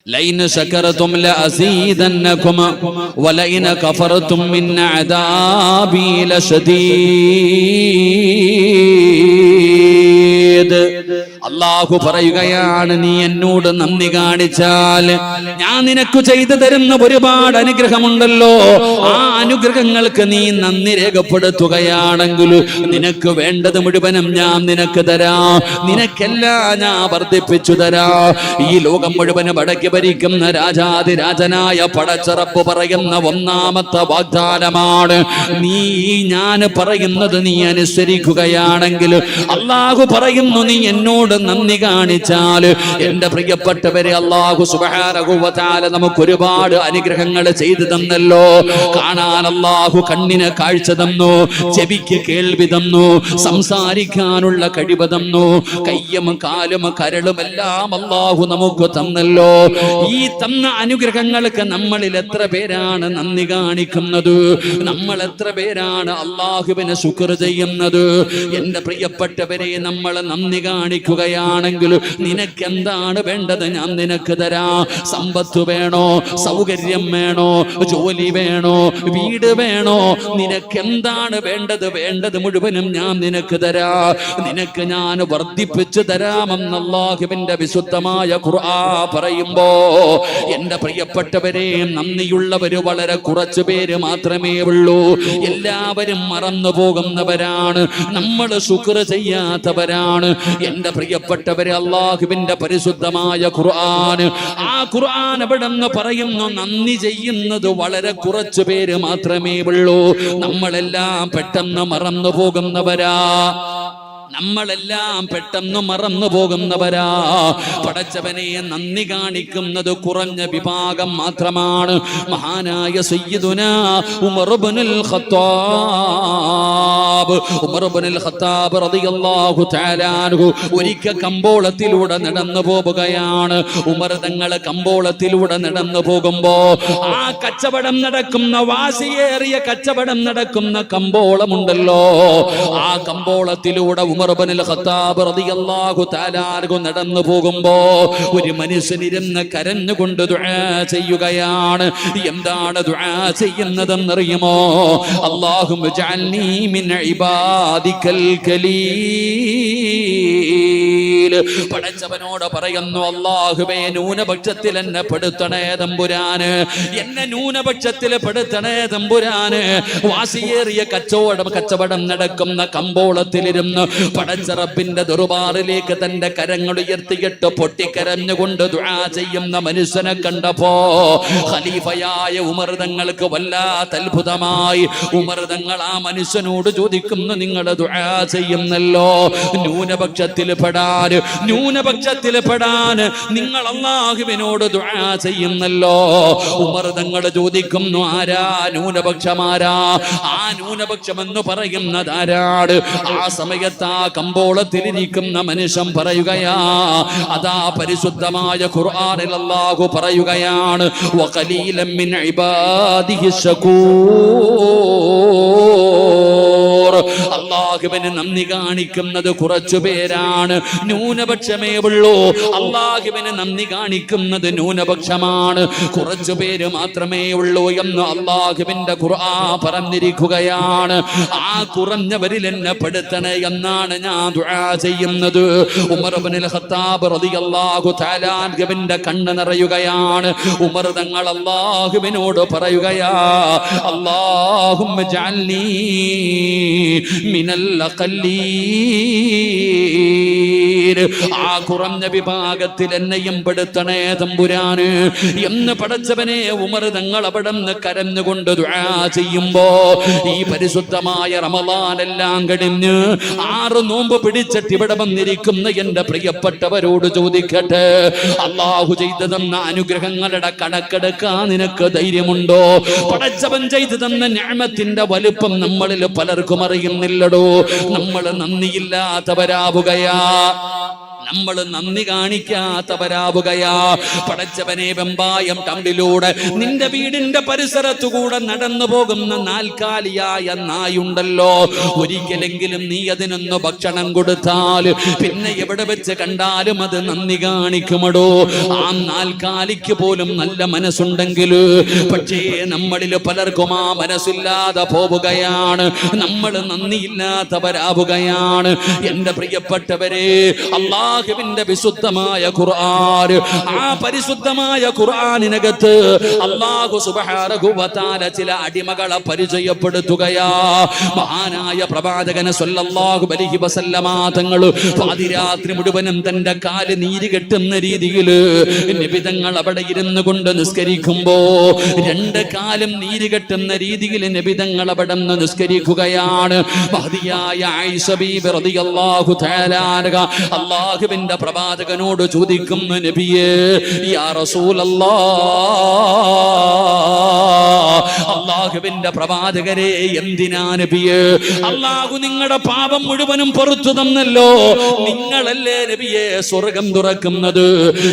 ലൈന ശകറതും ലഅസീദന്നകും വലൈന കഫറതും മിൻ അദാബി ലശദീദ്. അല്ലാഹു പറയുകയാണ്, നീ എന്നോട് നന്ദി കാണിച്ചാൽ ഞാൻ നിനക്ക് ചെയ്തു തരുന്ന ഒരുപാട് അനുഗ്രഹമുണ്ടല്ലോ, ആ അനുഗ്രഹങ്ങൾക്ക് നീ നന്ദി രേഖപ്പെടുത്തുകയാണെങ്കിൽ നിനക്ക് വേണ്ടത് മുഴുവനും ഞാൻ നിനക്ക് തരാം, നിനക്കെല്ലാം ഞാൻ വർദ്ധിപ്പിച്ചു തരാം. ഈ ലോകം മുഴുവനും അടക്കി ഭരിക്കുന്ന രാജാതിരാജനായ പടച്ചറപ്പ് പറയുന്ന ഒന്നാമത്തെ വാഗ്ദാനമാണ്, നീ ഞാൻ പറയുന്നത് നീ അനുസരിക്കുകയാണെങ്കിൽ, അല്ലാഹു പറയുന്നു നീ എന്നോട് നന്ദി കാണിച്ചാൽ. എന്റെ പ്രിയപ്പെട്ടവരെ, അല്ലാഹു സുബ്ഹാനഹു വ തആല നമുക്ക് ഒരുപാട് അനുഗ്രഹങ്ങൾ ചെയ്തു തന്നല്ലോ. കാണാൻ അല്ലാഹു കണ്ണിന് കാഴ്ച തന്നു, ചെവിക്ക് കേൾവി തന്നു, സംസാരിക്കാനുള്ള കഴിവ് തന്നു, കയ്യും കാലും കരളും എല്ലാം അല്ലാഹു നമുക്ക് തന്നല്ലോ. ഈ തന്ന അനുഗ്രഹങ്ങൾക്ക് നമ്മളിൽ എത്ര പേരാണ് നന്ദി കാണിക്കുന്നത്? നമ്മൾ എത്ര പേരാണ് അല്ലാഹുവിനെ ശുക്ർ ചെയ്യുന്നത്? എന്റെ പ്രിയപ്പെട്ടവരെ, നമ്മൾ നന്ദി കാണിക്കുകയാണെങ്കിൽ നിനക്ക് എന്താണ് വേണ്ടത് ഞാൻ നിനക്ക് തരാം. സമ്പത്ത് വേണോ, സൗകര്യം വേണോ, ജോലി വേണോ, വീട് വേണോ, നിനക്ക് എന്താണ് വേണ്ടത്? വേണ്ടത് മുഴുവനും ഞാൻ നിനക്ക് തരാം, നിനക്ക് ഞാൻ വർദ്ധിപ്പിച്ചു തരാമെന്ന് അല്ലാഹുവിന്റെ വിശുദ്ധമായ ഖുർആൻ പറയുമ്പോ, എന്റെ പ്രിയപ്പെട്ടവരെ, നന്ദിയുള്ളവര് വളരെ കുറച്ചു പേര് മാത്രമേ ഉള്ളൂ. എല്ലാവരും മറന്നു പോകുന്നവരാണ്, നമ്മൾ ശുക്ർ ചെയ്യാത്തവരാണ്. എന്റെ പ്രിയപ്പെട്ടവരെ, അല്ലാഹുവിന്റെ പരിശുദ്ധമായ ഖുർആൻ, ആ ഖുർആൻ എവിടെന്ന് പറയുന്നു, നന്ദി ചെയ്യുന്നത് വളരെ കുറച്ചു പേര് മാത്രമേ ഉള്ളൂ. നമ്മളെല്ലാം പെട്ടെന്ന് മറന്നു പോകുന്നവരാ, നമ്മളെല്ലാം പെട്ടെന്ന് മറന്നു പോകുന്നവരാ. പടച്ചവനെ, നന്ദി കാണിക്കുന്നത് കുറഞ്ഞ വിഭാഗം മാത്രമാണ്. മഹാനായ സയ്യിദുനാ ഉമർ ഇബ്നുൽ ഖത്താബ് റളിയല്ലാഹു തആല അൻഹു ഒരിക്കൽ കമ്പോളത്തിലൂടെ നടന്നു പോവുകയാണ്. ഉമർ തങ്ങൾ കമ്പോളത്തിലൂടെ നടന്നു പോകുമ്പോ, ആ കച്ചവടം നടക്കുന്ന, വാശിയേറിയ കച്ചവടം നടക്കുന്ന കമ്പോളമുണ്ടല്ലോ, ആ കമ്പോളത്തിലൂടെ ഉമർ ഇബ്നുൽ ഖത്താബ് റളിയല്ലാഹു തആല അൻഹു നടന്നു പോകുമ്പോ ഒരു മനുഷ്യനിരുന്ന് കരഞ്ഞുകൊണ്ട് ദുആ ചെയ്യുകയാണ്. എന്താണ് ദുആ ചെയ്യുന്നതെന്നറിയുമോ? അല്ലാഹുമ്മ ജഅൽനി മിൻ ഇബാദിക്കൽ ഖലീൽ. പടച്ചവനോട് പറയുന്നു, അല്ലാഹുവേ, ന്യൂനപക്ഷത്തിൽ എന്നെ പെടുത്തണേ തമ്പുരാന്, എന്നെ ന്യൂനപക്ഷത്തിൽ പെടുത്തണേ തമ്പുരാന്. വാശിയേറിയ കച്ചവടം നടക്കുന്ന കമ്പോളത്തിലിരുന്ന് പടച്ചറപ്പിന്റെ ദർബാറിലേക്ക് തന്റെ കരങ്ങൾ ഉയർത്തിയിട്ട് പൊട്ടിക്കരഞ്ഞുകൊണ്ട് ദുആ ചെയ്യുന്ന മനുഷ്യനെ കണ്ടപ്പോ ഖലീഫയായ ഉമർ തങ്ങൾക്ക് വല്ലാത്ത അത്ഭുതമായി. ഉമർ തങ്ങൾ ആ മനുഷ്യനോട് ചോദിക്കുന്നു, നിങ്ങൾ ദുആ ചെയ്യുന്നല്ലോ, ന്യൂനപക്ഷത്തിൽ പെടാൻ നിങ്ങൾ അല്ലാഹുവിനോട് ദുആ ചെയ്യുന്നല്ലോ. ഉമർ തങ്ങൾ ചോദിക്കുന്നു, ആരാ ന്യൂനപക്ഷമാരാ? ആ ന്യൂനപക്ഷം എന്ന് പറയുന്നത് ആരാണ്? ആ സമയത്ത് ആ കമ്പോളത്തിലിരിക്കുന്ന മനുഷ്യൻ പറയുകയാ, അതാ പരിശുദ്ധമായ ഖുർആനിൽ അല്ലാഹു പറയുകയാണ്, വഖലീലൻ മിൻ ഇബാദിഹി ശകൂർ. അല്ലാഹുവിന് നന്ദി കാണിക്കുന്നത് കുറച്ചു പേരാണ്, ന്യൂനപക്ഷമേ ഉള്ളൂ. അല്ലാഹുവിന് നന്ദി കാണിക്കുന്നത് ന്യൂനപക്ഷമാണ്, കുറച്ചു പേര് മാത്രമേ ഉള്ളൂ എന്ന് അല്ലാഹുവിന്റെ ഖുർആൻ പറഞ്ഞിരിക്കുകയാണ്. ആ കുറഞ്ഞവരിൽ എന്നെ പെടുത്തണേ എന്നാണ് ഞാൻ ദുആ ചെയ്യുന്നത്. ഉമർ ഇബ്നുൽ ഖത്താബ് റളിയല്ലാഹു തആല അൻഹുവിന്റെ കണ്ണ് നിറയുകയാണ്. ഉമർ തങ്ങൾ അല്ലാഹുവിനോട് പറയുകയാ, അല്ലാഹുമ്മ ജഅൽനി മിനൽ ഖലീൽ. ആ കുറഞ്ഞ വിഭാഗത്തിൽ എന്നെയും പെടുത്തണേ തമ്പുരാന് എന്ന് പടച്ചവനെ ഉമർ തങ്ങൾ അവിടെ നിന്ന് കരഞ്ഞുകൊണ്ട് ദുആ ചെയ്യുമ്പോ, ഈ പരിശുദ്ധമായ റമളാൻ എല്ലാം കഴിഞ്ഞ് 6 നോമ്പ് പിടിച്ചിട്ട് ഇവിടെ വന്നിരിക്കുന്ന എന്റെ പ്രിയപ്പെട്ടവരോട് ചോദിക്കട്ടെ, അല്ലാഹു ചെയ്തു തന്ന അനുഗ്രഹങ്ങളുടെ കണക്കെടുക്കാൻ നിനക്ക് ധൈര്യമുണ്ടോ? പടച്ചവൻ ചെയ്തു തന്ന നിഅമത്തിന്റെ വലുപ്പം നമ്മളിൽ പലർക്കും അറിയുന്നില്ലടോ. നമ്മൾ നന്ദിയില്ലാത്തവരാവുകയാ. നമ്മൾ നന്ദി കാണിക്കാത്തവരാവുകയാ. പടച്ചവനെ, വെമ്പായം ടൗണിലൂടെ നിന്റെ വീടിന്റെ പരിസരത്തുകൂടെ നടന്നു പോകുന്ന നാൽക്കാലിയായ നായുണ്ടല്ലോ, ഒരിക്കലെങ്കിലും നീ അതിനൊന്ന് ഭക്ഷണം കൊടുത്താൽ പിന്നെ എവിടെ വെച്ച് കണ്ടാലും അത് നന്ദി കാണിക്കുമടോ. ആ നാൽക്കാലിക്ക് പോലും നല്ല മനസ്സുണ്ടെങ്കിൽ, പക്ഷേ നമ്മളിൽ പലർക്കും ആ മനസ്സില്ലാതെ പോവുകയാണ്. നമ്മൾ നന്ദിയില്ലാത്തവരാവുകയാണ്. എന്റെ പ്രിയപ്പെട്ടവരെ, അല്ലാഹുവിന്റെ വിശുദ്ധമായ ഖുർആൻ, ആ പരിശുദ്ധമായ ഖുർആനിനകത്ത് അല്ലാഹു സുബ്ഹാനഹു വ തആല ചില അടിമകളെ പരിചയപ്പെടുത്തുകയാ. മഹാനായ പ്രവാചകൻ സല്ലല്ലാഹു അലൈഹി വസല്ലമ തങ്ങൾ പാതിരാത്രി മുഴുവനും തന്റെ കാല് നീര് കെട്ടുന്ന രീതിയിൽ നബി തങ്ങൾ അവിടെ ഇരുന്നു കൊണ്ട് നിസ്കരിക്കുമ്പോ രണ്ട് കാലും നീര് കെട്ടുന്ന രീതിയിൽ നബി തങ്ങൾ അവിടെ നിന്ന് നിസ്കരിക്കുകയാണ്. മഹദിയായ ആയിഷ ബീബി റളിയല്ലാഹു തആല അൻഹ അല്ലാഹുവിന്റെ പ്രവാചകനോട് ചോദിക്കുന്നു, നബിയേ, യാ റസൂലല്ലാഹ്, അല്ലാഹുവിന്റെ പ്രവാചകരെ, എന്തിനാ നബിയേ അല്ലാഹു നിങ്ങളുടെ പാപം മുഴുവനും പുറത്തു തന്നല്ലോ, നിങ്ങളല്ലേ നബിയെ സ്വർഗം തുറക്കുന്നത്,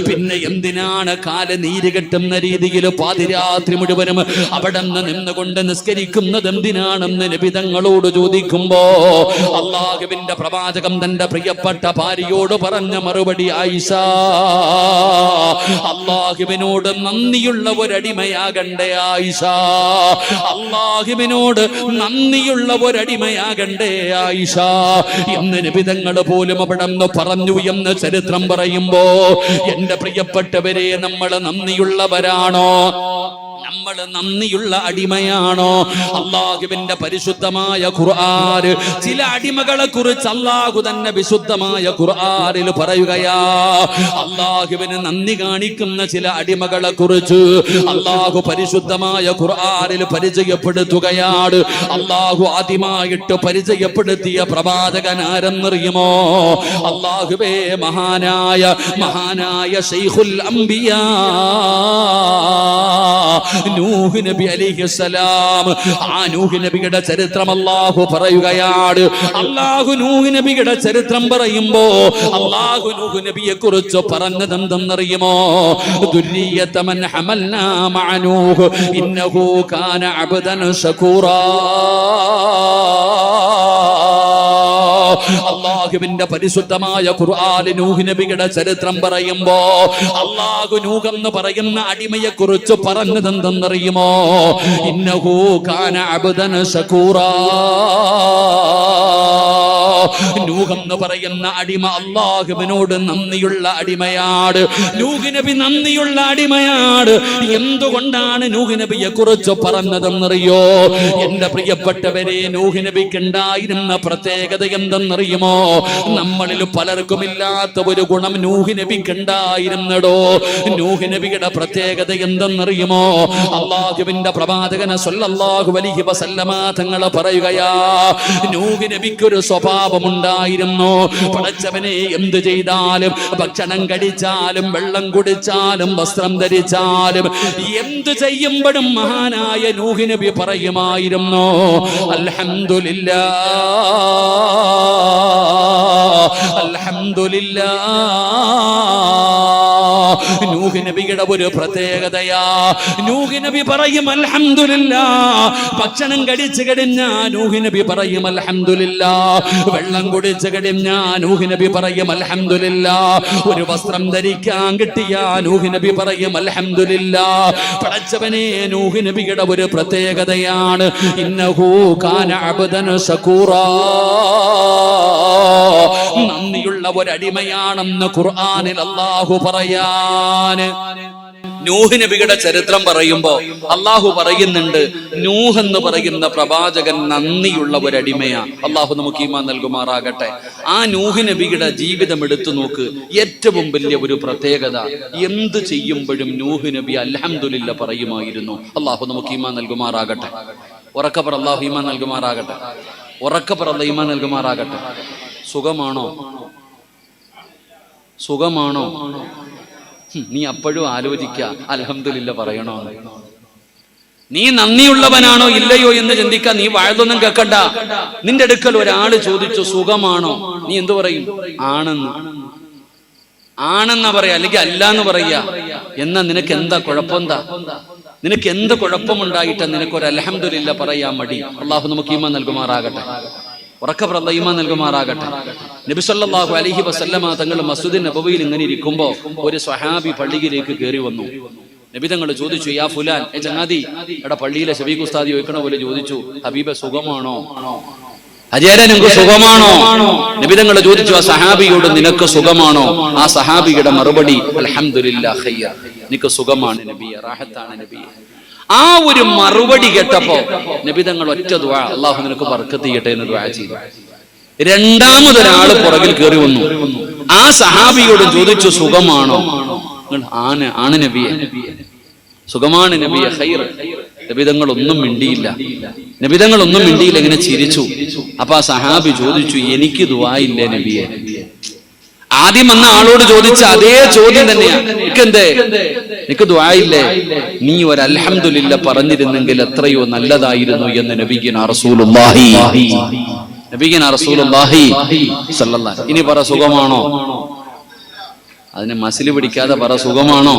പിന്നെ എന്തിനാണ് കാല് നീര് കെട്ടുന്ന രീതിയിൽ പാതിരാത്രി മുഴുവനും അവിടെ നിന്നുകൊണ്ട് നിസ്കരിക്കുന്നത് എന്തിനാണെന്ന് നബി തങ്ങളോട് ചോദിക്കുമ്പോ അല്ലാഹുവിന്റെ പ്രവാചകം തന്റെ പ്രിയപ്പെട്ട ഭാര്യയോട് പറഞ്ഞ മറുപടി, ആയിഷ, അല്ലാഹുവിനോട് നന്ദിയുള്ള ഒരടിമയാകണ്ടേ ആയിഷ, അല്ലാഹുവിനോട് നന്ദിയുള്ള ഒരടിമയാകണ്ടേ ആയിഷ എന്ന് നബി തങ്ങൾ പോലും അവിടെ നിന്ന് പറഞ്ഞു എന്ന് ചരിത്രം പറയുമ്പോ, എന്റെ പ്രിയപ്പെട്ടവരെ, നമ്മൾ നന്ദിയുള്ളവരാണോ? നമ്മൾ നന്ദിയുള്ള അടിമയാണോ? അല്ലാഹുവിന്റെ പരിശുദ്ധമായ ഖുർആൻ ചില അടിമകളെ കുറിച്ച് അല്ലാഹു തന്നെ വിശുദ്ധമായ ഖുർആനിൽ പറയുകയാ. അല്ലാഹുവിന് നന്ദി കാണിക്കുന്ന ചില അടിമകളെ കുറിച്ച് അല്ലാഹു പരിശുദ്ധമായ ഖുർആനിൽ പരിചയപ്പെടുത്തുകയാണ്. അല്ലാഹു ആദ്യമായിട്ട് പരിചയപ്പെടുത്തിയ പ്രവാചകൻ ആരെന്നറിയുമോ? അല്ലാഹുവേ, മഹാനായ ശൈഖുൽ അംബിയാ നൂഹ് നബി അലൈഹിസ്സലാം. ആ നൂഹ് നബിയുടെ ചരിത്രം അല്ലാഹു പറയുകയാണ്. അല്ലാഹു നൂഹ് നബിയുടെ ചരിത്രം പറയുമ്പോ അല്ലാഹു നൂഹ് നബിയെ കുറിച്ച് പറഞ്ഞത് എന്തെന്നറിയുമോ? ദുർരിയത മൻ ഹമൽനാ മഅ നൂഹ് ഇന്നഹു കാന അബ്ദൻ ശകൂറാ. അല്ലാഹുവിന്റെ പരിശുദ്ധമായ ഖുർആൻ നൂഹ് നബിയുടെ ചരിത്രം പറയുമ്പോ അല്ലാഹു നൂഹ് എന്ന് പറയുന്ന അടിമയെ കുറിച്ച് പറഞ്ഞത് എന്തെന്നറിയുമോ? ഇന്നഹു കാന അബ്ദൻ ശകൂറാ. നൂഹ് എന്ന് പറയുന്ന അടിമ അല്ലാഹുവിനോട് നന്ദിയുള്ള അടിമയാണ്. നൂഹ് നബി നന്ദിയുള്ള അടിമയാണ്. എന്തുകൊണ്ടാണ് നൂഹ് നബിയെ കുറിച്ച് പറഞ്ഞതെന്നറിയോ? എന്റെ പ്രിയപ്പെട്ടവരെ, നൂഹ് നബിക്ക് ഉണ്ടായിരുന്ന പ്രത്യേകത എന്തെന്നറിയുമോ? നമ്മളിൽ പലർക്കും ഇല്ലാത്ത ഒരു ഗുണം നൂഹ് നബിക്ക് ഉണ്ടായിരുന്നടോ. നൂഹ് നബിയുടെ പ്രത്യേകത എന്തെന്നറിയുമോ? അല്ലാഹുവിന്റെ പ്രവാചകൻ സല്ലല്ലാഹു അലൈഹി വസല്ലമ തങ്ങൾ പറയുകയാ, നൂഹ് നബിക്കൊരു സ്വഭാവമുണ്ടായിരുന്നു. പടച്ചവനെ, എന്ത് ചെയ്താലും, ഭക്ഷണം കഴിച്ചാലും, വെള്ളം കുടിച്ചാലും, വസ്ത്രം ധരിച്ചാലും, എന്ത് ചെയ്യുമ്പോഴും മഹാനായ നൂഹ് നബി പറയുമായിരുന്നു, അൽഹംദുലില്ലാഹ്, അൽഹംദുലില്ലാഹ്. നൂഹ് നബിയുടെ ഒരു പ്രത്യേകതയാ. നൂഹ് നബി പറയും അൽഹംദുലില്ലാഹ്. ഭക്ഷണം കഴിച്ചു കഴിഞ്ഞാ നൂഹ് നബി പറയും അൽഹംദുലില്ലാഹ്. വെള്ളം കുടിച്ചു കഴിഞ്ഞാ നൂഹ് നബി പറയും അൽഹംദുലില്ലാഹ്. ഒരു വസ്ത്രം ധരിക്കാൻ കിട്ടിയ നൂഹ് നബി പറയും അൽഹംദുലില്ലാഹ്. പടച്ചവനെ, നൂഹ് നബിയുടെ ഒരു പ്രത്യേകതയാണ്, ഇന്നഹു കാന അബ്ദൻ ശകൂറാ. നന്ദിയുള്ള ഒരടിമയാണെന്ന് ഖുർആനിൽ അല്ലാഹു പറയാൻ. നൂഹ് നബിയുടെ ചരിത്രം പറയുമ്പോ അല്ലാഹു പറയുന്നുണ്ട്, നൂഹ് എന്ന് പറയുന്ന പ്രവാചകൻ നന്ദിയുള്ള ഒരടിമയാ. അല്ലാഹു നമുക്ക് ഈമാൻ നൽകുമാറാകട്ടെ. ആ നൂഹ് നബിയുടെ ജീവിതം എടുത്തു നോക്ക്. ഏറ്റവും വലിയ ഒരു പ്രത്യേകത, എന്ത് ചെയ്യുമ്പോഴും നൂഹ് നബി അൽഹംദുലില്ലാഹ് പറയുമായിരുന്നു. അല്ലാഹു നമുക്ക് ഈമാൻ നൽകുമാറാകട്ടെ. ഉറക്കപ്പറ അല്ലാഹു ഈമാൻ നൽകുമാറാകട്ടെ. ഉറക്കപ്പറ അല്ലാഹു ഈമാൻ നൽകുമാറാകട്ടെ. സുഖമാണോ? സുഖമാണോ? നീ അപ്പോഴും ആലോചിക്ക, അൽഹംദുലില്ലാഹ് പറയണോ? നീ നന്ദിയുള്ളവനാണോ ഇല്ലയോ എന്ന് ചിന്തിക്കാൻ നീ വഴുതൊന്നും കേൾക്കണ്ട. നിന്റെ അടുക്കൽ ഒരാള് ചോദിച്ചു സുഖമാണോ, നീ എന്തു പറയും? ആണെന്ന്. ആണെന്നാ പറയാ, അല്ലെങ്കിൽ അല്ല എന്ന് പറയാ. എന്നാ നിനക്ക് എന്താ കുഴപ്പമെന്താ? നിനക്ക് എന്ത് കുഴപ്പമുണ്ടായിട്ട് നിനക്കൊരു അൽഹംദുലില്ലാ പറയാൻ മടി? അള്ളാഹു നമുക്ക് ഈമാൻ നൽകുമാറാകട്ടെ, ഉറക്കപ്രദ ഈമാൻ നൽകുമാറാകട്ടെ. നബി സല്ലല്ലാഹു അലൈഹി വസല്ലമ തങ്ങൾ മസ്ജിദ് നബവിയിൽ ഇങ്ങനെ ഇരിക്കുമ്പോ ഒരു സ്വഹാബി പള്ളിയിലേക്ക് കയറി വന്നു. നബി തങ്ങൾ ചോദിച്ചു, യാ ഫുലാൻ, ചങ്ങാതി, എടാ പള്ളിയിലെ ഷബീഖ് ഉസ്താദി ചോദിക്കണ പോലെ ചോദിച്ചു, ഹബീബ സുഖമാണോ? അജയര നിങ്ങൾക്ക് സുഖമാണോ? നബി തങ്ങൾ ചോദിച്ചു ആ സഹാബിയോട്, നിനക്ക് സുഖമാണോ? ആ സഹാബിയുടെ മറുപടി, അൽഹംദുലില്ലാ ഖൈർ, എനിക്ക് സുഖമാണ് നബിയെ, റാഹത്താണ് നബിയെ. ആ ഒരു മറുപടി കേട്ടപ്പോ നബി തങ്ങൾ ഒറ്റ ദുആ, അല്ലാഹു നിനക്ക് ബർക്കത്ത് ചെയ്യട്ടെ എന്ന് ദുആ ചെയ്തു. രണ്ടാമതൊരാള് പുറകിൽ കയറി വന്നു. ആ സഹാബിയോട് ചോദിച്ചു, സുഖമാണോ? ആണ് നബിയെ, സുഖമാണ് നബിയെ, ഖൈർ. നബിതങ്ങൾ ഒന്നും മിണ്ടിയില്ല. ഇങ്ങനെ ചിരിച്ചു. അപ്പൊ ആ സഹാബി ചോദിച്ചു, എനിക്ക് ദുആ ഇല്ലേ നബിയെ? ആദ്യം വന്ന ആളോട് ചോദിച്ച അതേ ചോദ്യം തന്നെയാ, നിനക്ക് ദുആ ഇല്ലേ? നീ ഒരു അൽഹംദുലില്ലാ പറഞ്ഞിരുന്നെങ്കിൽ എത്രയോ നല്ലതായിരുന്നു എന്ന് നബിഗിന റസൂലുള്ളാഹി സല്ലല്ലാഹു. ഇനി പറ, സുഖമാണോ? അതിനെ മസിൽ പിടിക്കാതെ പറ, സുഖമാണോ?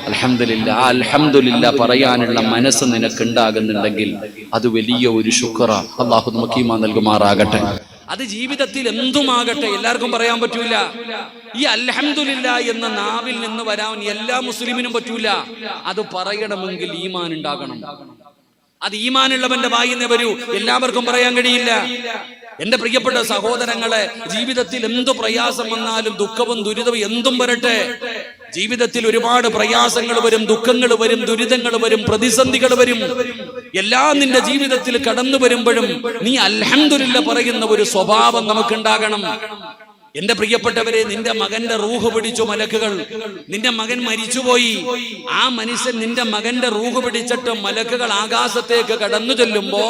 അൽഹംദുലില്ലാ. ആ അൽഹംദുലില്ലാ പറയാനുള്ള മനസ്സ് നിനക്കുണ്ടാകുന്നുണ്ടെങ്കിൽ അത് വലിയ ഒരു ശുക്റാ. അല്ലാഹു നമുക്ക് ഈമാൻ നൽകുമാറാകട്ടെ. അത് ജീവിതത്തിൽ എന്തുമാകട്ടെ, എല്ലാവർക്കും പറയാൻ പറ്റൂല. ഈ അൽഹംദുലില്ലാ എന്ന നാവിൽ നിന്ന് വരാൻ എല്ലാ മുസ്ലിമിനും പറ്റൂല. അത് പറയണമെങ്കിൽ ഈമാൻ ഉണ്ടാകണം. അത് ഈമാനുള്ളവന്റെ വായിന്ന് വരൂ, എല്ലാവർക്കും പറയാൻ കഴിയില്ല. എന്റെ പ്രിയപ്പെട്ട സഹോദരങ്ങളെ, ജീവിതത്തിൽ എന്തു പ്രയാസം വന്നാലും, ദുഃഖവും ദുരിതവും എന്തും വരട്ടെ, ജീവിതത്തിൽ ഒരുപാട് പ്രയാസങ്ങൾ വരും, ദുഃഖങ്ങൾ വരും, ദുരിതങ്ങൾ വരും, പ്രതിസന്ധികൾ വരും. എല്ലാം നിന്റെ ജീവിതത്തിൽ കടന്നു വരുമ്പോഴും നീ അൽഹംദുലില്ലാ പറയുന്ന ഒരു സ്വഭാവം നമുക്കുണ്ടാകണം. എന്റെ പ്രിയപ്പെട്ടവരെ, നിന്റെ മകന്റെ റൂഹ് പിടിച്ചു മലക്കുകൾ. നിന്റെ മകൻ മരിച്ചുപോയി. ആ മനുഷ്യൻ നിന്റെ മകന്റെ റൂഹ് പിടിച്ചിട്ട് മലക്കുകൾ ആകാശത്തേക്ക് കടന്നു ചെല്ലുമ്പോ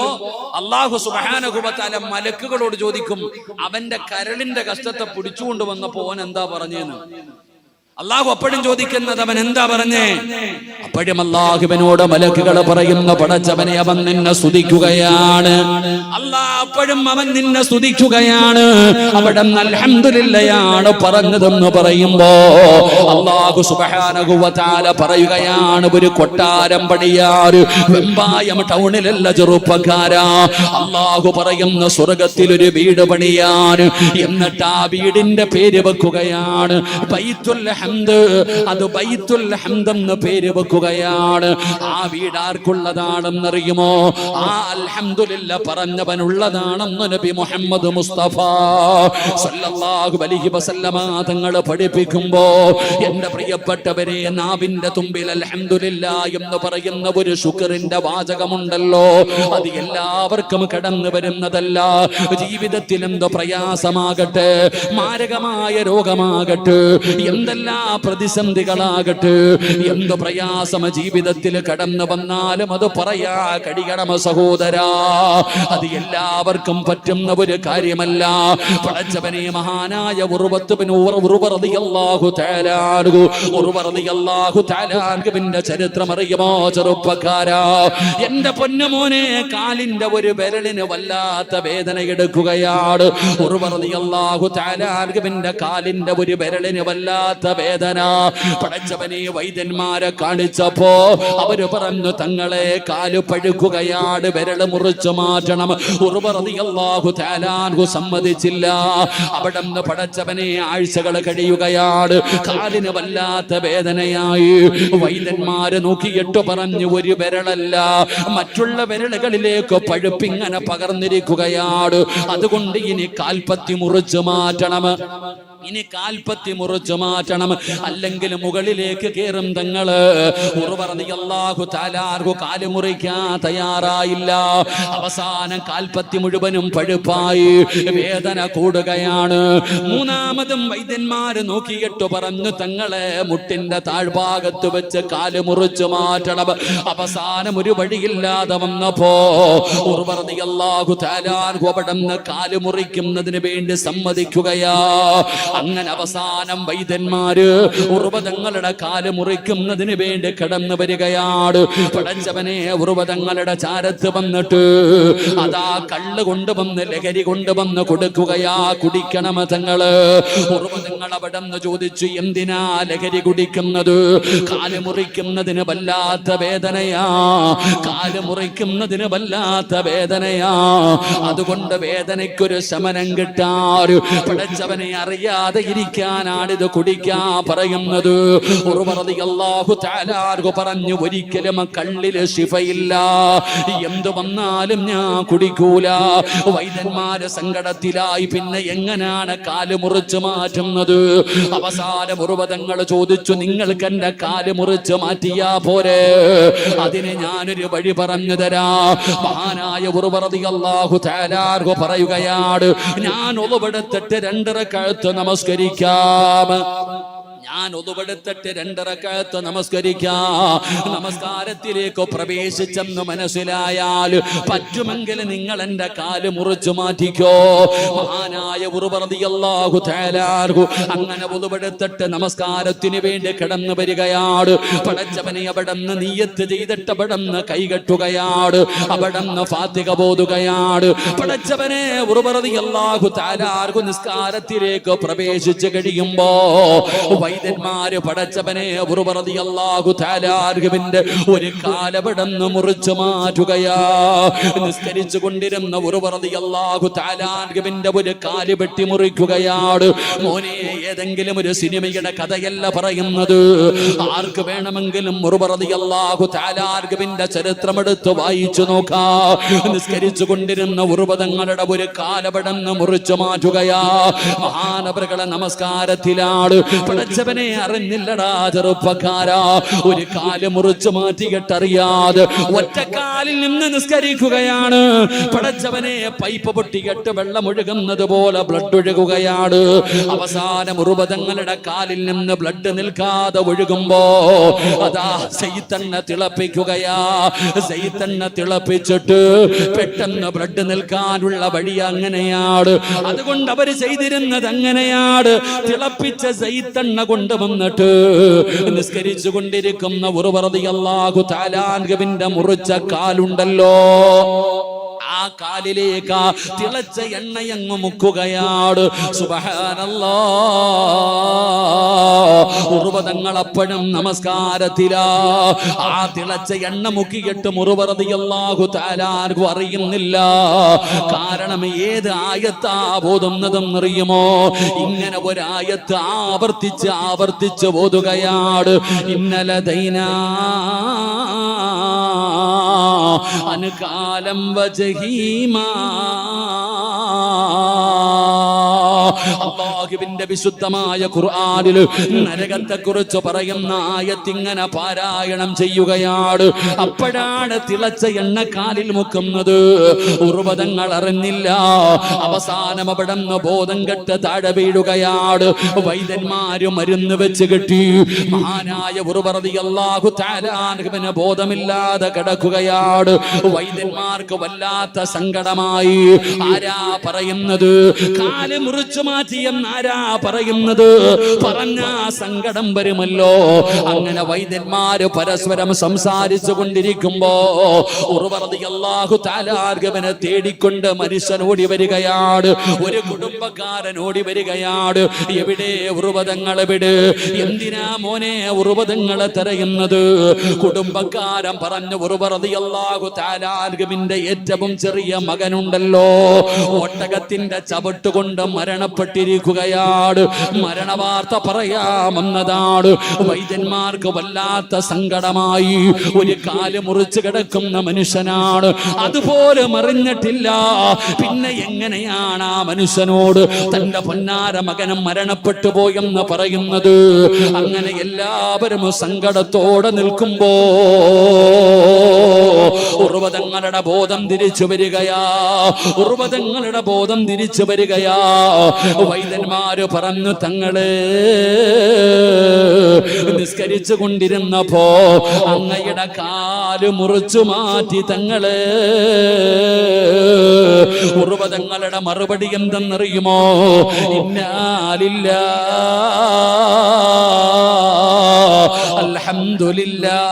അല്ലാഹു സുബ്ഹാനഹു വ തആല മലക്കുകളോട് ചോദിക്കും, അവന്റെ കരളിന്റെ കഷ്ടത്തെ പിടിച്ചുകൊണ്ട് വന്നപ്പോ ഓൻ എന്താ പറഞ്ഞെന്ന്. അള്ളാഹു അപ്പോഴും ചോദിക്കുന്നത്, അവൻ എന്താ പറഞ്ഞേ? അപ്പോഴും അള്ളാഹുവിനോട് മലക്കുകൾ പറയുന്ന, പടച്ചവനെ, അവൻ നിന്നെ സ്തുതിക്കുകയാണ്. അപ്പോഴും അവൻ നിന്നെ സ്തുതിക്കുകയാണ്. അവിടെ അൽഹംദുലില്ലയാണ് പറഞ്ഞതെന്ന് പറയുമ്പോ അള്ളാഹു സുബ്ഹാനഹു വ തആല പറയുകയാണ്, ഒരു കൊട്ടാരം പണിയാറ് വെമ്പായം ടൗണിലുള്ള ചെറുപ്പക്കാരാ, അള്ളാഹു പറയുന്ന സ്വർഗത്തിൽ ഒരു വീട് പണിയാൻ. എന്നിട്ട് ആ വീടിന്റെ പേര് വെക്കുകയാണ് ബൈത്തുൽ ഹംദ്. അത് ബൈത്തുൽ ഹംദ് എന്ന് പേര് വെക്കുകയാണ്. ആ വീട് ആർക്കുള്ളതാണെന്നറിയുമോ? ആ അൽഹംദുലില്ലാ പറഞ്ഞവനുള്ളതാണെന്ന് നബി മുഹമ്മദ് മുസ്തഫ സല്ലല്ലാഹു അലൈഹി വസല്ലമ തങ്ങൾ പഠിപ്പിക്കുമ്പോ, എന്റെ പ്രിയപ്പെട്ടവരെ, നാവിന്റെ തുമ്പിൽ അൽഹംദുലില്ലാ എന്ന് പറയുന്ന ഒരു ശുക്റിന്റെ വാചകമുണ്ടല്ലോ, അത് എല്ലാവർക്കും കടന്നു വരുന്നതല്ല. ജീവിതത്തിൽ എന്തോ പ്രയാസമാകട്ടെ, മാരകമായ രോഗമാകട്ടെ, എന്തെല്ലാം പ്രതിസന്ധികളാകട്ടെ, എന്ത് പ്രയാസം ജീവിതത്തിൽ കടന്നു വന്നാലും അത് പറയാ കഴിയണം സഹോദരാ. അത് എല്ലാവർക്കും പറ്റുന്ന ഒരു കാര്യമല്ല. പടച്ചവനെ, മഹാനായ ഉർവത്ത് ബിൻ ഉർവ റളിയല്ലാഹു തആല അൻഹുവിന്റെ ചരിത്രം അറിയുമോ ചെറുപ്പക്കാരാ? എന്റെ പൊന്നുമോനെ, കാലിന്റെ ഒരു വിരലിന് വല്ലാത്ത വേദന എടുക്കുകയാണ്. ഉർവ റളിയല്ലാഹു തആല അൻഹുവിന്റെ കാലിന്റെ ഒരു വിരലിന് വല്ലാത്ത വേദന. പടച്ചവനെ, വൈദ്യന്മാരെ കാണിച്ചപ്പോ അവര് പറഞ്ഞു, തങ്ങളെ, കാല് പഴുക്കുകയാണ്, വിരല് മുറിച്ചു മാറ്റണം. ഉർവ റളിയല്ലാഹു തആല അൻഹു സമ്മതിച്ചില്ല. അവിടെ നിന്ന് പടച്ചവനെ ആഴ്ചകൾ കഴിയുകയാണ്. കാലിന് വല്ലാത്ത വേദനയായി. വൈദ്യന്മാര് നോക്കിയിട്ട് പറഞ്ഞു, ഒരു വിരലല്ല, മറ്റുള്ള വിരലുകളിലേക്ക് പഴുപ്പിങ്ങനെ പകർന്നിരിക്കുകയാണ്. അതുകൊണ്ട് ഇനി കാൽപ്പത്തി മുറിച്ചു മാറ്റണം. അല്ലെങ്കിൽ മുകളിലേക്ക് കയറും തങ്ങള്. ഉർവ റളിയല്ലാഹു തആല അൻഹു കാല് മുറിക്കാൻ തയ്യാറായില്ല. അവസാനം കാൽപ്പത്തി മുഴുവനും പഴുപ്പായി, വേദന കൂടുകയാണ്. മൂന്നാമതും വൈദ്യന്മാര് നോക്കിയിട്ട് പറഞ്ഞു, തങ്ങളെ, മുട്ടിന്റെ താഴ്ഭാഗത്ത് വെച്ച് കാല് മുറിച്ചു മാറ്റണം. അവസാനം ഒരു വഴിയില്ലാതെ വന്നപ്പോ ഉർവ റളിയല്ലാഹു തആല അൻഹു അവിടുന്ന് കാല് മുറിക്കുന്നതിന് വേണ്ടി സമ്മതിക്കുകയാ. അങ്ങനെ അവസാനം വൈദ്യന്മാര് ഉർവതങ്ങളുടെ കാല് മുറിക്കുന്നതിന് വേണ്ടി കടന്നു വരികയാണ്. പടച്ചവനെ ഉർവതങ്ങളുടെ ചാരത്ത് വന്നിട്ട് അതാ കള്ള് കൊണ്ടുവന്ന് ലഹരി കൊണ്ടുവന്ന് കൊടുക്കുകയാ. കുടിക്കണം തങ്ങള്. ഉർവതങ്ങൾ അവിടെ നിന്ന് ചോദിച്ചു, എന്തിനാ ലഹരി കുടിക്കുന്നത്? കാല് മുറിക്കുന്നതിന് വല്ലാത്ത വേദനയാ, കാല് മുറിക്കുന്നതിന് വല്ലാത്ത വേദനയാ, അതുകൊണ്ട് വേദനയ്ക്കൊരു ശമനം കിട്ടാറ് പടച്ചവനെ അറിയാതെ ഇരിക്കാനാണിത് കുടിക്കാ പറയുന്നത്. റളിയല്ലാഹു തആല പറഞ്ഞു, ഒരിക്കലും കള്ളില് ശിഫയില്ല, എന്തു വന്നാലും ഞാൻ കുടിക്കൂല. വൈദ്യന്മാര് സങ്കടത്തിലായി. പിന്നെ എങ്ങനെയാണ് കാല് മുറിച്ചു മാറ്റുന്നത്? അവസാനം ഉർവതങ്ങൾ ചോദിച്ചു, നിങ്ങൾക്ക് എന്റെ കാല് മുറിച്ച് മാറ്റിയാ പോരെ? അതിന് ഞാനൊരു വഴി പറഞ്ഞു തരാ. മഹാനായ റളിയല്ലാഹു തആല പറയുകയാണ്, ഞാൻ ഒളുവെടുത്തിട്ട് 2 റക്അത്ത് നമസ്കരിക്കാം. ഞാൻ ഒതുവെടുത്തിട്ട് 2 റക്അത്ത് നമസ്കരിക്കാം. നമസ്കാരത്തിലേക്ക് പ്രവേശിച്ചെന്ന് മനസ്സിലായാൽ പറ്റുമെങ്കിൽ നിങ്ങൾ എന്റെ കാല് മുറിച്ചു മാറ്റിക്കോ. മഹാനായ റളിയല്ലാഹു തആല അങ്ങനെ ഒതുവെടുത്തിട്ട് നമസ്കാരത്തിന് വേണ്ടി കിടന്നു വരികയാണ്. പടച്ചവനെ അവിടെന്ന് നിയ്യത്ത് ചെയ്തിട്ട് അവിടെന്ന് കൈകെട്ടുകയാണ്, അവിടെന്ന് ഫാത്തിഹ ഓതുകയാണ്. പടച്ചവനെ റളിയല്ലാഹു തആല നിസ്കാരത്തിലേക്ക് പ്രവേശിച്ചു കഴിയുമ്പോ വൈദ്യന്മാര് പടച്ചവനെ റളിയല്ലാഹു തആല ഒരു കാലവിടന്ന് മുറിച്ചു മാറ്റുകയാ. നിസ്കരിച്ചു കൊണ്ടിരുന്ന റളിയല്ലാഹു തആല ഒരു കാല് വെട്ടി മുറിക്കുകയാണ്. മോനെ, ഏതെങ്കിലും ഒരു സിനിമയുടെ കഥയല്ല പറയുന്നത്. ആർക്ക് വേണമെങ്കിലും റളിയല്ലാഹു തആല ചരിത്രമെടുത്ത് വായിച്ചു നോക്കാ. നിസ്കരിച്ചു കൊണ്ടിരുന്ന ഉർവതങ്ങളുടെ ഒരു കാലവിടന്ന് മുറിച്ചു മാറ്റുകയാ. മഹാനവറുകളെ നമസ്കാരത്തിലാണ്. പടച്ചവനെ അറിഞ്ഞില്ലടാ ചെറുപ്പക്കാരാ, ഒരു കാല് മുറിച്ചു മാറ്റിയിട്ടറിയാതെ ഒറ്റക്കാലിൽ നിന്ന് നിസ്കരിക്കുകയാണ്. പടച്ചവനെ പൈപ്പ് പൊട്ടിയിട്ട് വെള്ളം ഒഴുകുന്നത് പോലെ ബ്ലഡ് ഒഴുകുകയാണ്. അവസാനം ഉർവതങ്ങളുടെ കാലിൽ നിന്ന് ബ്ലഡ് നിൽക്കാതെ ഒഴുകുമ്പോ അതാ സൈത്തണ്ണ തിളപ്പിക്കുകയാ. സൈത്തണ്ണ തിളപ്പിച്ചിട്ട് പെട്ടെന്ന് ബ്ലഡ് നിൽക്കാനുള്ള വഴി അങ്ങനെയാണ്. അതുകൊണ്ട് അവര് ചെയ്തിരുന്നത് അങ്ങനെയാണ്. തിളപ്പിച്ച സൈത്തണ്ണ കൊണ്ടുവന്നിട്ട് നിസ്കരിച്ചു കൊണ്ടിരിക്കുന്ന റളിയല്ലാഹു തആല മുറിച്ച കാലുണ്ടല്ലോ, ആ കാലിലേക്ക് തിളച്ച എണ്ണയങ്ങ് മുക്കുകയാണ്. സുബ്ഹാനല്ലാഹ്. ഉർവതങ്ങൾ അപ്പോഴും നമസ്കാരത്തിലാ. ആ തിളച്ച എണ്ണ മുക്കിയിട്ട് റളിയല്ലാഹു തആല അറിയുന്നില്ല. കാരണം ഏത് ആയത്താ ഓതുന്നതെന്നറിയുമോ? ഇങ്ങനെ ഒരായത്ത് ആവർത്തിച്ച് ഓതുകയാണ്. ഇന്നലദൈനാ അൻകാലം വജഹീമാ. അല്ലാഹുവിന്റെ വിശുദ്ധമായ ഖുർആനിൽ നരകത്തെ കുറിച്ച് പറയുന്ന ആയത്തിങ്ങനെ പാരായണം ചെയ്യുകയാണ്. അപ്പോഴാണ് തിളച്ച എണ്ണ കാലിൽ മുക്കുന്നത്. ഉർവതങ്ങൾ അറിഞ്ഞില്ല. അവസാനം അവിടുന്ന് ബോധം കെട്ട് താഴെ വീഴുകയാണ്. വൈദ്യന്മാര് മരുന്ന് വെച്ച് കെട്ടി. മഹാനായ റളിയല്ലാഹു തആല ബോധമില്ലാതെ കിടക്കുകയാണ്. വൈദ്യന്മാർക്ക് വല്ലാത്ത സങ്കടമായി. ആരാ പറയുന്നത്? കാല് മുറിച്ചു മാറ്റിയെന്ന് ആരാ പറയുന്നത്? പറഞ്ഞ സങ്കടം വരുമല്ലോ. അങ്ങനെ വൈദ്യന്മാര് പരസ്പരം സംസാരിച്ചു കൊണ്ടിരിക്കുമ്പോ റളിയല്ലാഹു തആല തേടിക്കൊണ്ട് മനുഷ്യൻ ഓടി വരികയാണ്. ഒരു കുടുംബക്കാരൻ ഓടി വരികയാണ്. എവിടെ ഉർവതങ്ങൾ? എവിടെ? എന്തിനാ മോനെ ഉർവതങ്ങളെ തിരയുന്നത്? കുടുംബക്കാരൻ പറഞ്ഞു, റളിയല്ലാഹു തആല ഏറ്റവും ചെറിയ മകനുണ്ടല്ലോ, ഒട്ടകത്തിന്റെ ചവിട്ടുകൊണ്ട് മരണപ്പെട്ടിരിക്കുകയാണ്. മരണവാർത്ത പറയാമെന്നതാണ്. വൈദ്യന്മാർക്ക് വല്ലാത്ത സങ്കടമായി. ഒരു കാല് മുറിച്ച് കിടക്കുന്ന മനുഷ്യനാണ്, അതുപോലെ മറിഞ്ഞിട്ടില്ല. പിന്നെ എങ്ങനെയാണ് ആ മനുഷ്യനോട് തന്റെ പൊന്നാര മകനും മരണപ്പെട്ടു പോയെന്ന് പറയുന്നത്? അങ്ങനെ എല്ലാവരും സങ്കടത്തോടെ നിൽക്കുമ്പോ ഉർവതങ്ങളുടെ ബോധം തിരിച്ചു വരികയാ. ഉർവതങ്ങളുടെ ബോധം തിരിച്ചു വരികയാ. വൈദ്യന്മാര് പറഞ്ഞു, തങ്ങള് നിസ്കരിച്ചു കൊണ്ടിരുന്നപ്പോ അങ്ങയുടെ കാല് മുറിച്ചു മാറ്റി തങ്ങള്. ഉറുവ തങ്ങളുടെ മറുപടി എന്തെന്നറിയുമോ? ഇന്നാലില്ലാഹ് അൽഹംദുലില്ലാഹ്.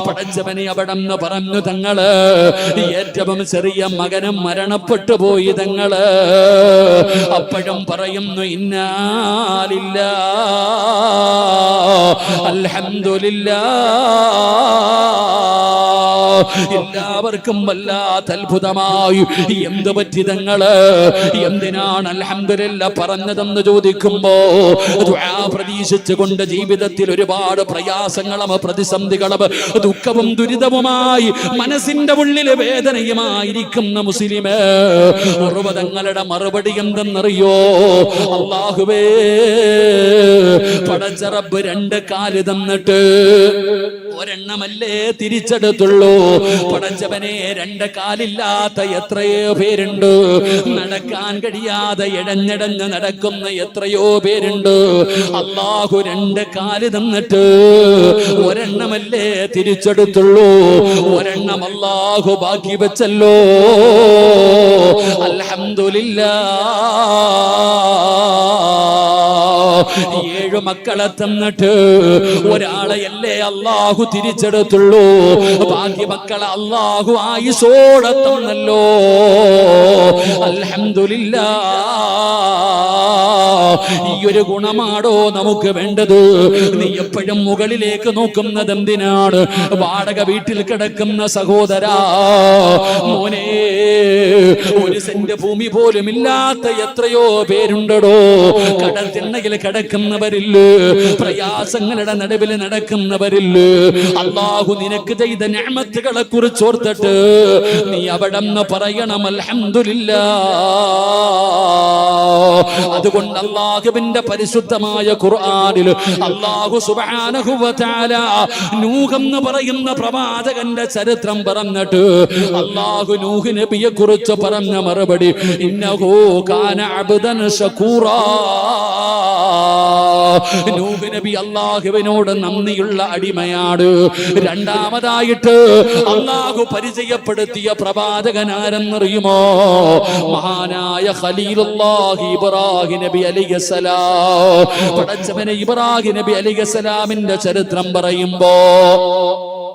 പടച്ചവനെ അവിടെന്ന് പറഞ്ഞു തങ്ങള്, ഏറ്റവും ചെറിയ മകനും മരണപ്പെട്ടു പോയി തങ്ങള്. അപ്പോഴും പറയുന്നു, ഇന്നാലില്ലാഹ് അൽഹംദുലില്ലാഹ്. എല്ലാവർക്കും വല്ലാത്ത അത്ഭുതമായി. എന്ത് പറ്റി തങ്ങള്? എന്തിനാണ് അൽഹംദുലില്ലാഹ് പറഞ്ഞതെന്ന് ചോദിക്കുമ്പോ, ദുആ പ്രതീക്ഷിച്ചുകൊണ്ട് ജീവിതത്തിൽ ഒരുപാട് പ്രയാസങ്ങളും പ്രതിസന്ധികളും ദുഃഖവും ദുരിതവുമായി മനസ്സിന്റെ ഉള്ളിൽ വേദനയുമായിരിക്കുന്ന മുസ്ലിമേ, തങ്ങളുടെ മറുപടി എന്തെന്നറിയോ? അല്ലാഹുവേ, പടച്ച റബ്ബ് രണ്ട് കാല് തന്നിട്ട് ഒരെണ്ണമല്ലേ തിരിച്ചെടുത്തുള്ളൂ. പടച്ചവനെ, രണ്ട് കാലില്ലാത്ത എത്രയോ പേരുണ്ട്. നടക്കാൻ കഴിയാതെ ഇടഞ്ഞിടഞ്ഞ് നടക്കുന്ന എത്രയോ പേരുണ്ട്. അല്ലാഹു രണ്ട് കാല് തന്നിട്ട് ഒരെണ്ണമല്ലേ തിരിച്ചെടുത്തുള്ളൂ. ഒരെണ്ണം അല്ലാഹു ബാക്കി വെച്ചല്ലോ. അൽഹംദുലില്ലാഹ്. 7 മക്കളെ തന്നിട്ട് ഒരാളെയല്ലേ അല്ലാഹു തിരിച്ചെടുത്തുള്ളൂ. ബാക്കി മക്കളെ അല്ലാഹു ആയുസോടെ തന്നല്ലോ. അൽഹംദുലില്ലാഹ്. ഈ ഒരു ഗുണമാണോ നമുക്ക് വേണ്ടത്? നീ എപ്പോഴും മുകളിലേക്ക് നോക്കുന്നത് എന്തിനാണ്? വാടക വീട്ടിൽ കിടക്കുന്ന സഹോദരാ, മോനെ, 1 സെന്റ് ഭൂമി പോലും ഇല്ലാത്ത എത്രയോ പേരുണ്ടോ. കടൽ തിണ്ണയിൽ കിടക്കുന്നവരില്ല, പ്രയാസങ്ങളുടെ നടുവിൽ നടക്കുന്നവരില്ല. അല്ലാഹു നിനക്ക് ചെയ്ത നിഅമത്തുകളെ കുറിച്ച് ഓർത്തിട്ട് നീ അവിടെന്ന് പറയണം അൽഹംദുലില്ലാഹ്. അതുകൊണ്ട് അല്ലാഹുവിന്റെ പരിശുദ്ധമായ ഖുർആനിൽ അല്ലാഹു സുബ്ഹാനഹു വ തആല നൂഹ് എന്ന് പറയുന്ന പ്രവാചകന്റെ ചരിത്രം പറഞ്ഞിട്ട് അല്ലാഹു നൂഹ് നബിയെ കുറിച്ച് പറഞ്ഞ മറുപടി, ഇന്നഹു കാന അബ്ദൻ ശകൂറാ. നൂഹ് നബി അല്ലാഹുവിനോട് നന്ദിയുള്ള അടിമയാണ്. രണ്ടാമതായിട്ട് അല്ലാഹു പരിചയപ്പെടുത്തിയ പ്രവാചകൻ ആരെന്നറിയുമോ? മഹാനായ ഖലീലുല്ലാഹി ഇബ്രാഹിം നബി അലൈഹിസ്സലാം. പടച്ചവനെ, ഇബ്രാഹിം നബി അലൈഹിസ്സലാമിന്റെ ചരിത്രം പറയുമ്പോ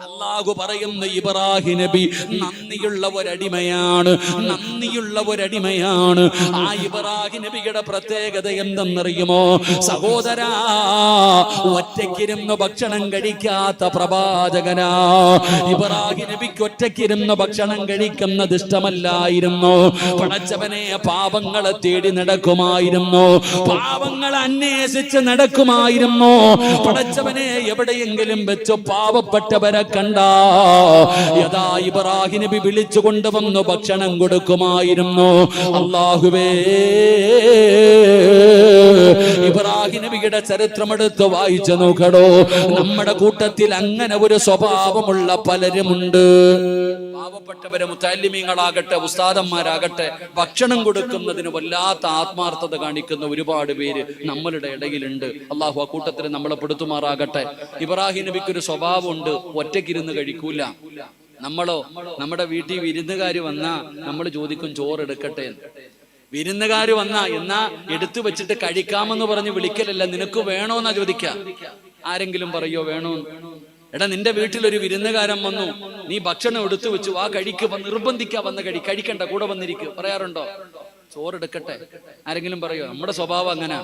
അല്ലാഹു പറയുന്നു, ഇബ്രാഹിം നബി നന്ദിയുള്ള ഒരടിമയാണ്, നന്ദിയുള്ള ഒരടിമയാണ്. ആ ഇബ്രാഹിം നബിയുടെ പ്രത്യേകത എന്തെന്നറിയുമോ? സഹോദരാ, ഒറ്റയ്ക്കിരുന്ന് ഭക്ഷണം കഴിക്കാത്ത പ്രവാചകനാ. ഇബ്രാഹിം നബിക്ക് ഒറ്റയ്ക്കിരുന്ന് ഭക്ഷണം കഴിക്കുന്നത് ഇഷ്ടമല്ലായിരുന്നു. പടച്ചവനെ, പാപങ്ങളെ തേടി നടക്കുമായിരുന്നു, പാപങ്ങളെ അന്വേഷിച്ച് നടക്കുമായിരുന്നു. പടച്ചവനെ, എവിടെയെങ്കിലും വെച്ച് പാവപ്പെട്ടവരെ കണ്ട യഥാ ഇബ്രാഹിം നബി വിളിച്ചു കൊണ്ടുവന്നു ഭക്ഷണം കൊടുക്കുമായിരുന്നു. അല്ലാഹുവേ, ഇബ്രാഹിം നബിയുടെ ചരിത്രമെടുത്ത് വായിച്ചു നോക്കടോ. നമ്മുടെ കൂട്ടത്തിൽ അങ്ങനെ ഒരു സ്വഭാവമുള്ള പലരുമുണ്ട്. പാവപ്പെട്ടവരെ, മുത്തഅല്ലിമീങ്ങളാകട്ടെ, ഉസ്താദന്മാരാകട്ടെ, ഭക്ഷണം കൊടുക്കുന്നതിന് വല്ലാത്ത ആത്മാർത്ഥത കാണിക്കുന്ന ഒരുപാട് പേര് നമ്മളുടെ ഇടയിലുണ്ട്. അള്ളാഹു ആ കൂട്ടത്തിൽ നമ്മളെ പെടുത്തുമാറാകട്ടെ. ഇബ്രാഹിം നബിക്കൊരു സ്വഭാവമുണ്ട്, ഒറ്റയ്ക്കിരുന്ന് കഴിക്കൂല. നമ്മളോ, നമ്മുടെ വീട്ടിൽ വിരുന്നുകാര് വന്നാ നമ്മൾ ചോദിക്കും ചോറെടുക്കട്ടെ. വിരുന്നുകാര് വന്നാ എന്നാ എടുത്തു വെച്ചിട്ട് കഴിക്കാമെന്ന് പറഞ്ഞ് വിളിക്കലല്ല, നിനക്ക് വേണോന്നാ ചോദിക്ക. ആരെങ്കിലും പറയോ വേണോ? എടാ, നിന്റെ വീട്ടിലൊരു വിരുന്നുകാരൻ വന്നു, നീ ഭക്ഷണം എടുത്തു വെച്ചു, ആ കഴിക്ക് നിർബന്ധിക്കാ വന്ന് കഴിക്കണ്ട, കൂടെ വന്നിരിക്കുക, പറയാറുണ്ടോ? ചോറെടുക്കട്ടെ. ആരെങ്കിലും പറയോ? നമ്മുടെ സ്വഭാവം അങ്ങനെ.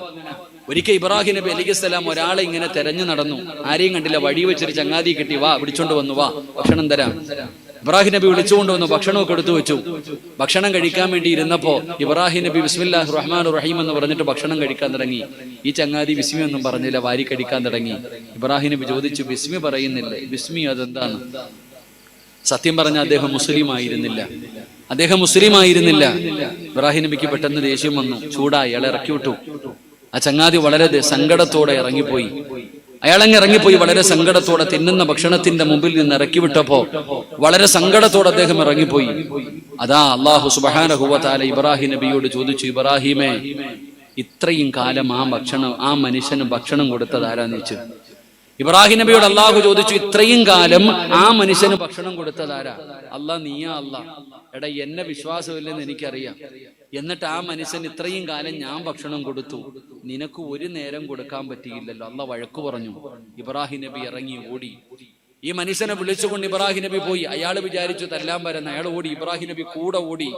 ഒരിക്കൽ ഇബ്രാഹിം നബി അലൈഹിസ്സലാം ഒരാളെ ഇങ്ങനെ തെരഞ്ഞു നടന്നു, ആരെയും കണ്ടില്ല. വഴി വെച്ചൊരു ചങ്ങാതി കിട്ടി, വാ വിളിച്ചോണ്ട് വന്നു, വാ ഭക്ഷണം തരാം. ഇബ്രാഹിം നബി വിളിച്ചുകൊണ്ട് വന്നു, ഭക്ഷണമൊക്കെ എടുത്തു വെച്ചു. ഭക്ഷണം കഴിക്കാൻ വേണ്ടി ഇരുന്നപ്പോ ഇബ്രാഹിം നബി ബിസ്മില്ലാഹിർ റഹ്മാനിർ റഹീം എന്ന് പറഞ്ഞിട്ട് ഭക്ഷണം കഴിക്കാൻ തുടങ്ങി. ഈ ചങ്ങാതി ബിസ്മി ഒന്നും പറഞ്ഞില്ല, വാരി കഴിക്കാൻ തുടങ്ങി. ഇബ്രാഹിം നബി ചോദിച്ചു, ബിസ്മി പറയുന്നില്ലേ? ബിസ്മി അതെന്താണ്? സത്യം പറഞ്ഞ അദ്ദേഹം മുസ്ലിം ആയിരുന്നില്ല. ഇബ്രാഹിം നബിക്ക് പെട്ടെന്ന് ദേഷ്യം വന്നു, ചൂടായി, അയാളെ ഇറക്കി വിട്ടു. ആ ചങ്ങാതി വളരെ സങ്കടത്തോടെ ഇറങ്ങിപ്പോയി. ഇറങ്ങിപ്പോയി വളരെ സങ്കടത്തോടെ. തിന്നുന്ന ഭക്ഷണത്തിന്റെ മുമ്പിൽ നിന്ന് ഇറക്കി വിട്ടപ്പോ വളരെ സങ്കടത്തോടെ അദ്ദേഹം ഇറങ്ങിപ്പോയി. അതാ അല്ലാഹു സുബ്ഹാനഹു വ തആല ഇബ്രാഹിം നബിയോട് ചോദിച്ചു, ഇബ്രാഹിമേ, ഇത്രയും കാലം ആ മനുഷ്യന് ഭക്ഷണം കൊടുത്തത് ആരാന്ന് വെച്ചു. ഇബ്രാഹിം നബിയോട് അള്ളാഹു ചോദിച്ചു, ഇത്രയും കാലം ആ മനുഷ്യന് ഭക്ഷണം കൊടുത്തതാരാ? അല്ലാഹ്, നീയാ അല്ലാഹ്. എടാ, എന്നെ വിശ്വാസമില്ലെന്ന് എനിക്കറിയാം, എന്നിട്ട് ആ മനുഷ്യൻ ഇത്രയും കാലം ഞാൻ ഭക്ഷണം കൊടുത്തു, നിനക്ക് ഒരു നേരം കൊടുക്കാൻ പറ്റിയില്ലല്ലോ. അള്ളാഹ് വഴക്കു പറഞ്ഞു. ഇബ്രാഹിം നബി ഇറങ്ങി ഓടി. ഈ മനുഷ്യനെ വിളിച്ചുകൊണ്ട് ഇബ്രാഹിം നബി പോയി. അയാൾ വിചാരിച്ചു തല്ലാൻ വരുന്ന, അയാൾ ഓടി. ഇബ്രാഹിം നബി കൂടെ ഓടി.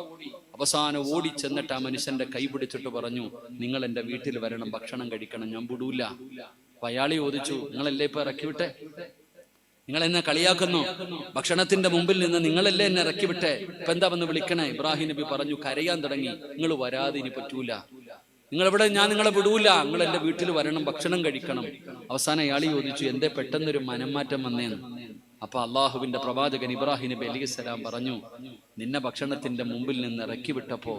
അവസാനം ഓടി ചെന്നിട്ട് ആ മനുഷ്യന്റെ കൈ പിടിച്ചിട്ട് പറഞ്ഞു, നിങ്ങൾ എന്റെ വീട്ടിൽ വരണം, ഭക്ഷണം കഴിക്കണം, ഞാൻ വിടൂല. അപ്പൊ അയാൾ ചോദിച്ചു, നിങ്ങളല്ലേ ഇപ്പൊ ഇറക്കി വിട്ടെ? നിങ്ങൾ എന്നെ കളിയാക്കുന്നു, ഭക്ഷണത്തിന്റെ മുമ്പിൽ നിന്ന് നിങ്ങളല്ലേ എന്നെ ഇറക്കി വിട്ടെ, ഇപ്പൊ എന്താ വന്ന് വിളിക്കണേ? ഇബ്രാഹിം നബി പറഞ്ഞു, കരയാൻ തുടങ്ങി. നിങ്ങൾ വരാതെ ഇനി പറ്റൂല, നിങ്ങളെവിടെ, ഞാൻ നിങ്ങളെ വിടൂല, നിങ്ങൾ എന്റെ വീട്ടിൽ വരണം, ഭക്ഷണം കഴിക്കണം. അവസാനം അയാൾ ചോദിച്ചു, എന്തേ പെട്ടെന്നൊരു മനംമാറ്റം വന്നേന്ന്? അപ്പൊ അള്ളാഹുവിന്റെ പ്രവാചകൻ ഇബ്രാഹിം നബി അലൈഹിസ്സലാം പറഞ്ഞു, നിന്നെ ഭക്ഷണത്തിന്റെ മുമ്പിൽ നിന്ന് ഇറക്കി വിട്ടപ്പോ,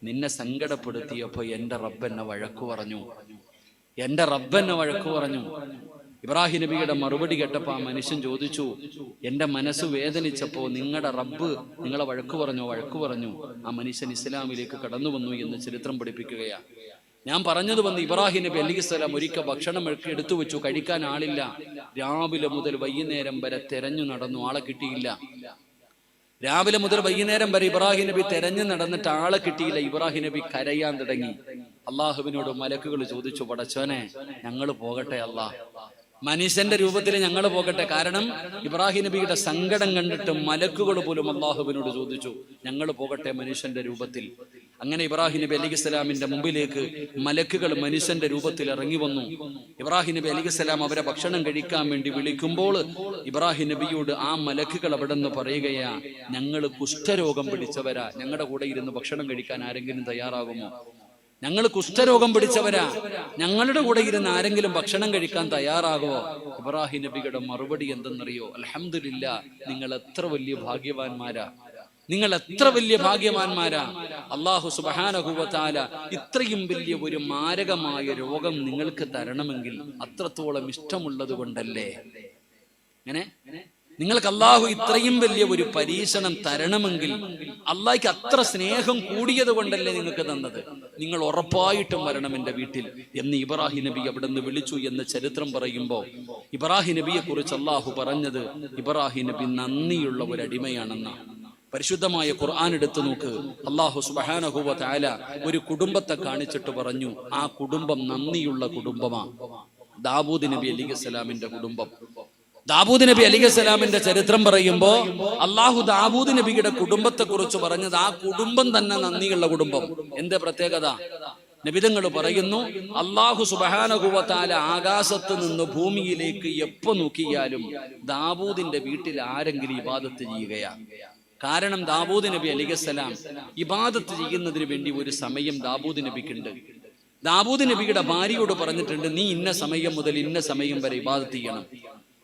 നിന്നെ സങ്കടപ്പെടുത്തിയപ്പോ എന്റെ റബ്ബ് എന്നെ വഴക്കു പറഞ്ഞു, എന്റെ റബ്ബ് എന്നെ വഴക്കു പറഞ്ഞു. ഇബ്രാഹിം നബിയുടെ മറുപടി കേട്ടപ്പോ ആ മനുഷ്യൻ ചോദിച്ചു, എന്റെ മനസ്സ് വേദനിച്ചപ്പോ നിങ്ങളുടെ റബ്ബ് നിങ്ങളെ വഴക്കു പറഞ്ഞോ? വഴക്കു പറഞ്ഞു. ആ മനുഷ്യൻ ഇസ്ലാമിലേക്ക് കടന്നു വന്നു എന്ന് ചരിത്രം പഠിപ്പിക്കുകയാ. ഞാൻ പറഞ്ഞത് വന്ന് ഇബ്രാഹിം നബി അലൈഹിസ്സലാം ഒരിക്കൽ ഭക്ഷണം എടുത്തു വെച്ചു, കഴിക്കാൻ ആളില്ല. രാവിലെ മുതൽ വൈകുന്നേരം വരെ തെരഞ്ഞു നടന്നു, ആളെ കിട്ടിയില്ല. രാവിലെ മുതൽ വൈകുന്നേരം വരെ ഇബ്രാഹിം നബി തെരഞ്ഞു നടന്നിട്ട് ആളെ കിട്ടിയില്ല. ഇബ്രാഹിം നബി കരയാൻ തുടങ്ങി. അള്ളാഹുവിനോട് മലക്കുകൾ ചോദിച്ചു, പടച്ചോനെ, ഞങ്ങൾ പോകട്ടെ അല്ലാഹ്, മനുഷ്യന്റെ രൂപത്തിൽ ഞങ്ങൾ പോകട്ടെ. കാരണം ഇബ്രാഹിം നബിയുടെ സങ്കടം കണ്ടിട്ട് മലക്കുകൾ പോലും അള്ളാഹുവിനോട് ചോദിച്ചു, ഞങ്ങൾ പോകട്ടെ മനുഷ്യന്റെ രൂപത്തിൽ. അങ്ങനെ ഇബ്രാഹിം നബി അലൈഹിസ്സലാമിന്റെ മുമ്പിലേക്ക് മലക്കുകൾ മനുഷ്യന്റെ രൂപത്തിൽ ഇറങ്ങി വന്നു. ഇബ്രാഹിം നബി അലൈഹിസ്സലാം അവരെ ഭക്ഷണം കഴിക്കാൻ വേണ്ടി വിളിക്കുമ്പോൾ ഇബ്രാഹിം നബിയോട് ആ മലക്കുകൾ അവിടെ നിന്ന് പറയുകയാ, ഞങ്ങൾ കുഷ്ഠരോഗം പിടിച്ചവരാ, ഞങ്ങളുടെ കൂടെ ഇരുന്ന് ഭക്ഷണം കഴിക്കാൻ ആരെങ്കിലും തയ്യാറാകുമോ? ഞങ്ങൾ കുഷ്ഠരോഗം പിടിച്ചവരാ, ഞങ്ങളുടെ കൂടെ ഇരുന്ന് ആരെങ്കിലും ഭക്ഷണം കഴിക്കാൻ തയ്യാറാകുമോ? ഇബ്രാഹിം നബിയുടെ മറുപടി എന്തെന്നറിയോ? അൽഹംദുലില്ലാ, നിങ്ങൾ എത്ര വലിയ ഭാഗ്യവാന്മാരാ, നിങ്ങൾ എത്ര വലിയ ഭാഗ്യവാന്മാരാ. അല്ലാഹു സുബ്ഹാനഹു വ തആല ഇത്രയും വലിയ ഒരു മാരകമായ രോഗം നിങ്ങൾക്ക് തരണമെങ്കിൽ അത്രത്തോളം ഇഷ്ടമുള്ളത് കൊണ്ടല്ലേ? അങ്ങനെ നിങ്ങൾക്ക് അള്ളാഹു ഇത്രയും വലിയ ഒരു പരീക്ഷണം തരണമെങ്കിൽ അള്ളാഹ്ക്ക് അത്ര സ്നേഹം കൂടിയത് കൊണ്ടല്ലേ നിങ്ങൾക്ക് തന്നത്. നിങ്ങൾ ഉറപ്പായിട്ടും വരണം എൻ്റെ വീട്ടിൽ എന്ന് ഇബ്രാഹിം നബി അവിടെ നിന്ന് വിളിച്ചു എന്ന് ചരിത്രം പറയുമ്പോൾ ഇബ്രാഹിം നബിയെ കുറിച്ച് അള്ളാഹു പറഞ്ഞത്, ഇബ്രാഹിം നബി നന്ദിയുള്ള ഒരു അടിമയാണെന്നാണ്. പരിശുദ്ധമായ ഖുർആൻ എടുത്തു നോക്ക്. അല്ലാഹു സുബ്ഹാനഹു വ തആല ഒരു കുടുംബത്തെ കാണിച്ചിട്ട് പറഞ്ഞു, ആ കുടുംബം നന്ദിയുള്ള കുടുംബമാണ്. ദാവൂദ് നബി അലൈഹിസ്സലാമിന്റെ കുടുംബം. ദാവൂദ് നബി അലൈഹിസ്സലാമിന്റെ ചരിത്രം പറയുമ്പോ അല്ലാഹു ദാവൂദ് നബിയുടെ കുടുംബത്തെ കുറിച്ച് പറഞ്ഞത് ആ കുടുംബം തന്നെ നന്ദിയുള്ള കുടുംബം. എന്താ പ്രത്യേകത? നബിതങ്ങൾ പറയുന്നു, അല്ലാഹു സുബ്ഹാനഹു വ തആല ആകാശത്ത് നിന്ന് ഭൂമിയിലേക്ക് എപ്പോ നോക്കിയാലും ദാവൂദിന്റെ വീട്ടിൽ ആരെങ്കിലും ഇബാദത്ത് ചെയ്യുകയാണ്. കാരണം ദാവൂദ് നബി അലൈഹിസ്സലാം ഇബാദത്ത് ചെയ്യുന്നതിന് വേണ്ടി ഒരു സമയം ദാവൂദ് നബിക്കുണ്ട്. ദാവൂദ് നബിയുടെ ഭാര്യയോട് പറഞ്ഞിട്ടുണ്ട്, നീ ഇന്ന സമയം മുതൽ ഇന്ന സമയം വരെ ഇബാദത്ത് ചെയ്യണം.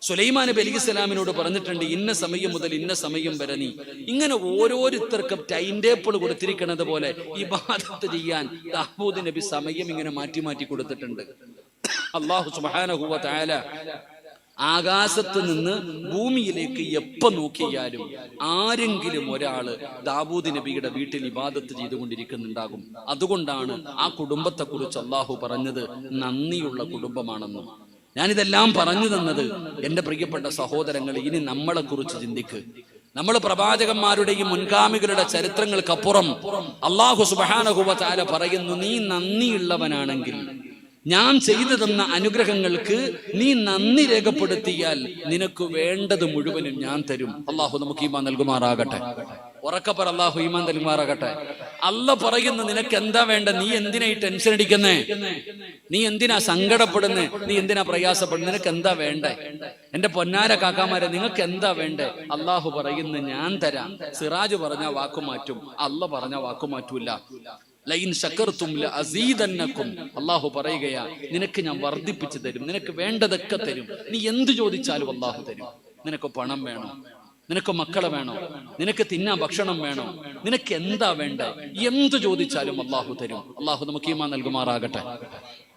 സുലൈമാൻ നബി അലൈഹിസ്സലാമിനോട് പറഞ്ഞിട്ടുണ്ട്, ഇന്ന സമയം മുതൽ ഇന്ന സമയം വരെ നീ. ഇങ്ങനെ ഓരോരുത്തർക്കും ടൈം ടേബിൾ കൊടുത്തിരിക്കുന്നത് പോലെ ഇബാദത്ത് ചെയ്യാൻ ദാവൂദ് നബി സമയം ഇങ്ങനെ മാറ്റി മാറ്റി കൊടുത്തിട്ടുണ്ട്. അല്ലാഹു സുബ്ഹാനഹു വ തആല ആകാശത്ത് നിന്ന് ഭൂമിയിലേക്ക് എപ്പോ നോക്കിയാലും ആരെങ്കിലും ഒരാള് ദാവൂദ് നബിയുടെ വീട്ടിൽ ഇബാദത്ത് ചെയ്തുകൊണ്ടിരിക്കുന്നുണ്ടാകും. അതുകൊണ്ടാണ് ആ കുടുംബത്തെ കുറിച്ച് അള്ളാഹു പറഞ്ഞത് നന്ദിയുള്ള കുടുംബമാണെന്നും. ഞാനിതെല്ലാം പറഞ്ഞു തന്നത് എൻ്റെ പ്രിയപ്പെട്ട സഹോദരങ്ങൾ, ഇനി നമ്മളെ കുറിച്ച് ചിന്തിക്ക്. നമ്മൾ പ്രവാചകന്മാരുടെയും മുൻഗാമികളുടെ ചരിത്രങ്ങൾക്കപ്പുറം അല്ലാഹു സുബ്ഹാനഹു വ തആല പറയുന്നു, നീ നന്ദിയുള്ളവനാണെങ്കിൽ, ഞാൻ ചെയ്തു തന്ന അനുഗ്രഹങ്ങൾക്ക് നീ നന്ദി രേഖപ്പെടുത്തിയാൽ നിനക്ക് വേണ്ടത് മുഴുവനും ഞാൻ തരും. അള്ളാഹു നമുക്ക് ഈമാൻ നൽകുമാറാകട്ടെ. ഉറക്കപ്പറ, അള്ളാഹു ഈമാൻ നൽകുമാറാകട്ടെ. അല്ല പറയുന്നു, നിനക്ക് എന്താ വേണ്ട? നീ എന്തിനാ ഈ ടെൻഷൻ അടിക്കുന്നേ? നീ എന്തിനാ സങ്കടപ്പെടുന്നേ? നീ എന്തിനാ പ്രയാസപ്പെടുന്നത്? നിനക്ക് എന്താ വേണ്ടേ? എന്റെ പൊന്നാര കാക്കാമാരെ, നിങ്ങൾക്ക് എന്താ വേണ്ടേ? അള്ളാഹു പറയുന്നു, ഞാൻ തരാം. സിറാജ് പറഞ്ഞ വാക്കുമാറ്റും, അല്ല പറഞ്ഞ വാക്കുമാറ്റൂല. ലൈൻ ശകർതും ലഅസീദന്നകും, അല്ലാഹു പറയുകയാ, നിനക്ക് ഞാൻ വർദ്ധിപ്പിച്ചു തരും, നിനക്ക് വേണ്ടതൊക്കെ തരും. നീ എന്ത് ചോദിച്ചാലും അല്ലാഹു തരും. നിനക്ക് പണം വേണോ? നിനക്ക് മക്കളെ വേണോ? നിനക്ക് തിന്നാൻ ഭക്ഷണം വേണോ? നിനക്ക് എന്താ വേണ്ടേ? എന്ത് ചോദിച്ചാലും അല്ലാഹു തരും. അല്ലാഹു നമുക്ക് ഈമാൻ നൽകുമാറാകട്ടെ.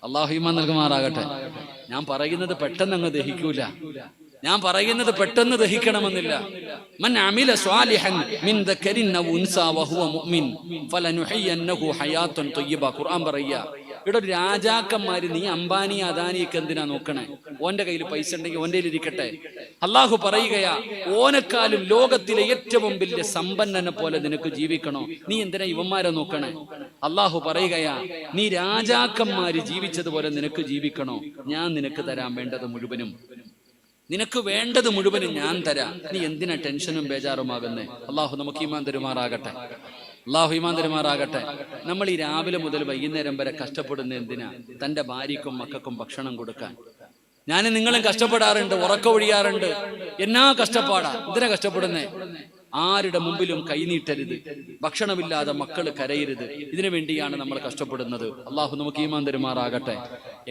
അല്ലാഹു ഈമാൻ നൽകുമാറാകട്ടെ. ഞാൻ പറയുന്നത് പെട്ടെന്ന് അങ്ങ് ദഹിക്കൂല. ഞാൻ പറയുന്നത് പെട്ടെന്ന് ദഹിക്കണമെന്നില്ല. മൻ അമില സ്വാലിഹൻ മിൻ ദക്കരിൻ ഔ ഉൻസാ വഹുവ മുഅ്മിൻ ഫലനുഹയ്യന്നഹു ഹയാത്തുൻ ത്വയ്യിബ. ഖുർആൻ പറയുക, ഇവിടെ രാജാക്കന്മാര്, നീ അംബാനി അദാനിയൊക്കെ എന്തിനാ നോക്കണേ? ഓന്റെ കയ്യിൽ പൈസ ഉണ്ടെങ്കിൽ ഓന്റെ ഇരിക്കട്ടെ. അള്ളാഹു പറയുകയാ, ഓനെക്കാളും ലോകത്തിലെ ഏറ്റവും വലിയ സമ്പന്നനെ പോലെ നിനക്ക് ജീവിക്കണോ? നീ എന്തിനാ ഇവന്മാരെ നോക്കണേ? അള്ളാഹു പറയുകയാ, നീ രാജാക്കന്മാര് ജീവിച്ചതുപോലെ നിനക്ക് ജീവിക്കണോ? ഞാൻ നിനക്ക് തരാൻ വേണ്ടത് മുഴുവനും, നിനക്ക് വേണ്ടത് മുഴുവനും ഞാൻ തരാം. നീ എന്തിനാ ടെൻഷനും ബേജാറുമാകുന്നേ? അള്ളാഹു നമുക്ക് ഈമാൻ തരുമാറാകട്ടെ. അള്ളാഹു ഈമാൻ തരുമാറാകട്ടെ. നമ്മൾ ഈ രാവിലെ മുതൽ വൈകുന്നേരം വരെ കഷ്ടപ്പെടുന്ന എന്തിനാ? തന്റെ ഭാര്യക്കും മക്കൾക്കും ഭക്ഷണം കൊടുക്കാൻ. ഞാനും നിങ്ങളും കഷ്ടപ്പെടാറുണ്ട്, ഉറക്കം ഒഴിയാറുണ്ട്, എന്നാ കഷ്ടപ്പാടാ. എന്തിനാ കഷ്ടപ്പെടുന്നേ? ആരുടെ മുമ്പിലും കൈനീട്ടരുത്, ഭക്ഷണമില്ലാതെ മക്കൾ കരയരുത്. ഇതിനു വേണ്ടിയാണ് നമ്മൾ കഷ്ടപ്പെടുന്നത്. അള്ളാഹു നമുക്ക് ഈമാൻ തരുമാറാകട്ടെ.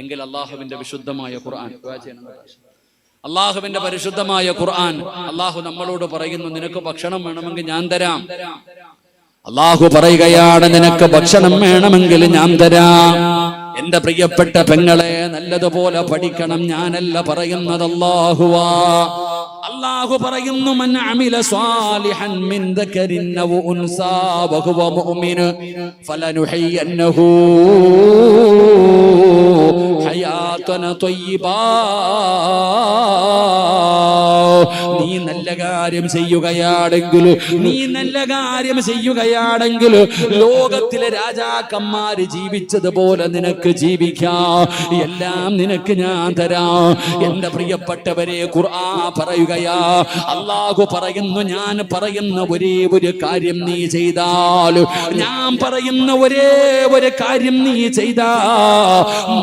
എങ്കിൽ അള്ളാഹുവിന്റെ വിശുദ്ധമായ ഖുർആൻ, അള്ളാഹുവിന്റെ പരിശുദ്ധമായ ഖുർആൻ, അള്ളാഹു നമ്മളോട് പറയുന്നു, നിനക്ക് ഭക്ഷണം വേണമെങ്കിൽ ഞാൻ തരാം. അള്ളാഹു പറയുകയാണ്, നിനക്ക് ഭക്ഷണം വേണമെങ്കിൽ ഞാൻ തരാം. എന്റെ പ്രിയപ്പെട്ട പെങ്ങളെ, നല്ലതുപോലെ പഠിക്കണം. ഞാനല്ല പറയുന്നത്, അല്ലാഹുവാ. അല്ലാഹു പറയുന്നു, മൻ അമില സ്വാലിഹൻ മിൻ ദക്കരിൻ ഔ ഉൻസാ വഹുവ മുഅ്മിൻ ഫലനുഹയ്യന്നഹു ഹയാതൻ ത്വയ്യിബാ. നീ നല്ല കാര്യം ചെയ്യുകയാണെങ്കിൽ, ലോകത്തിലെ രാജാക്കന്മാര് ജീവിച്ചതുപോലെ നിനക്ക് ജീവിക്കാം. എല്ലാം നിനക്ക് ഞാൻ തരാം. എന്റെ പ്രിയപ്പെട്ടവരെ, ഖുർആൻ പറയുകയാ, അല്ലാഹു പറയുന്നു, ഞാൻ പറയുന്ന ഒരേ ഒരു കാര്യം നീ ചെയ്താൽ, ഞാൻ പറയുന്ന ഒരേ ഒരു കാര്യം നീ ചെയ്താ,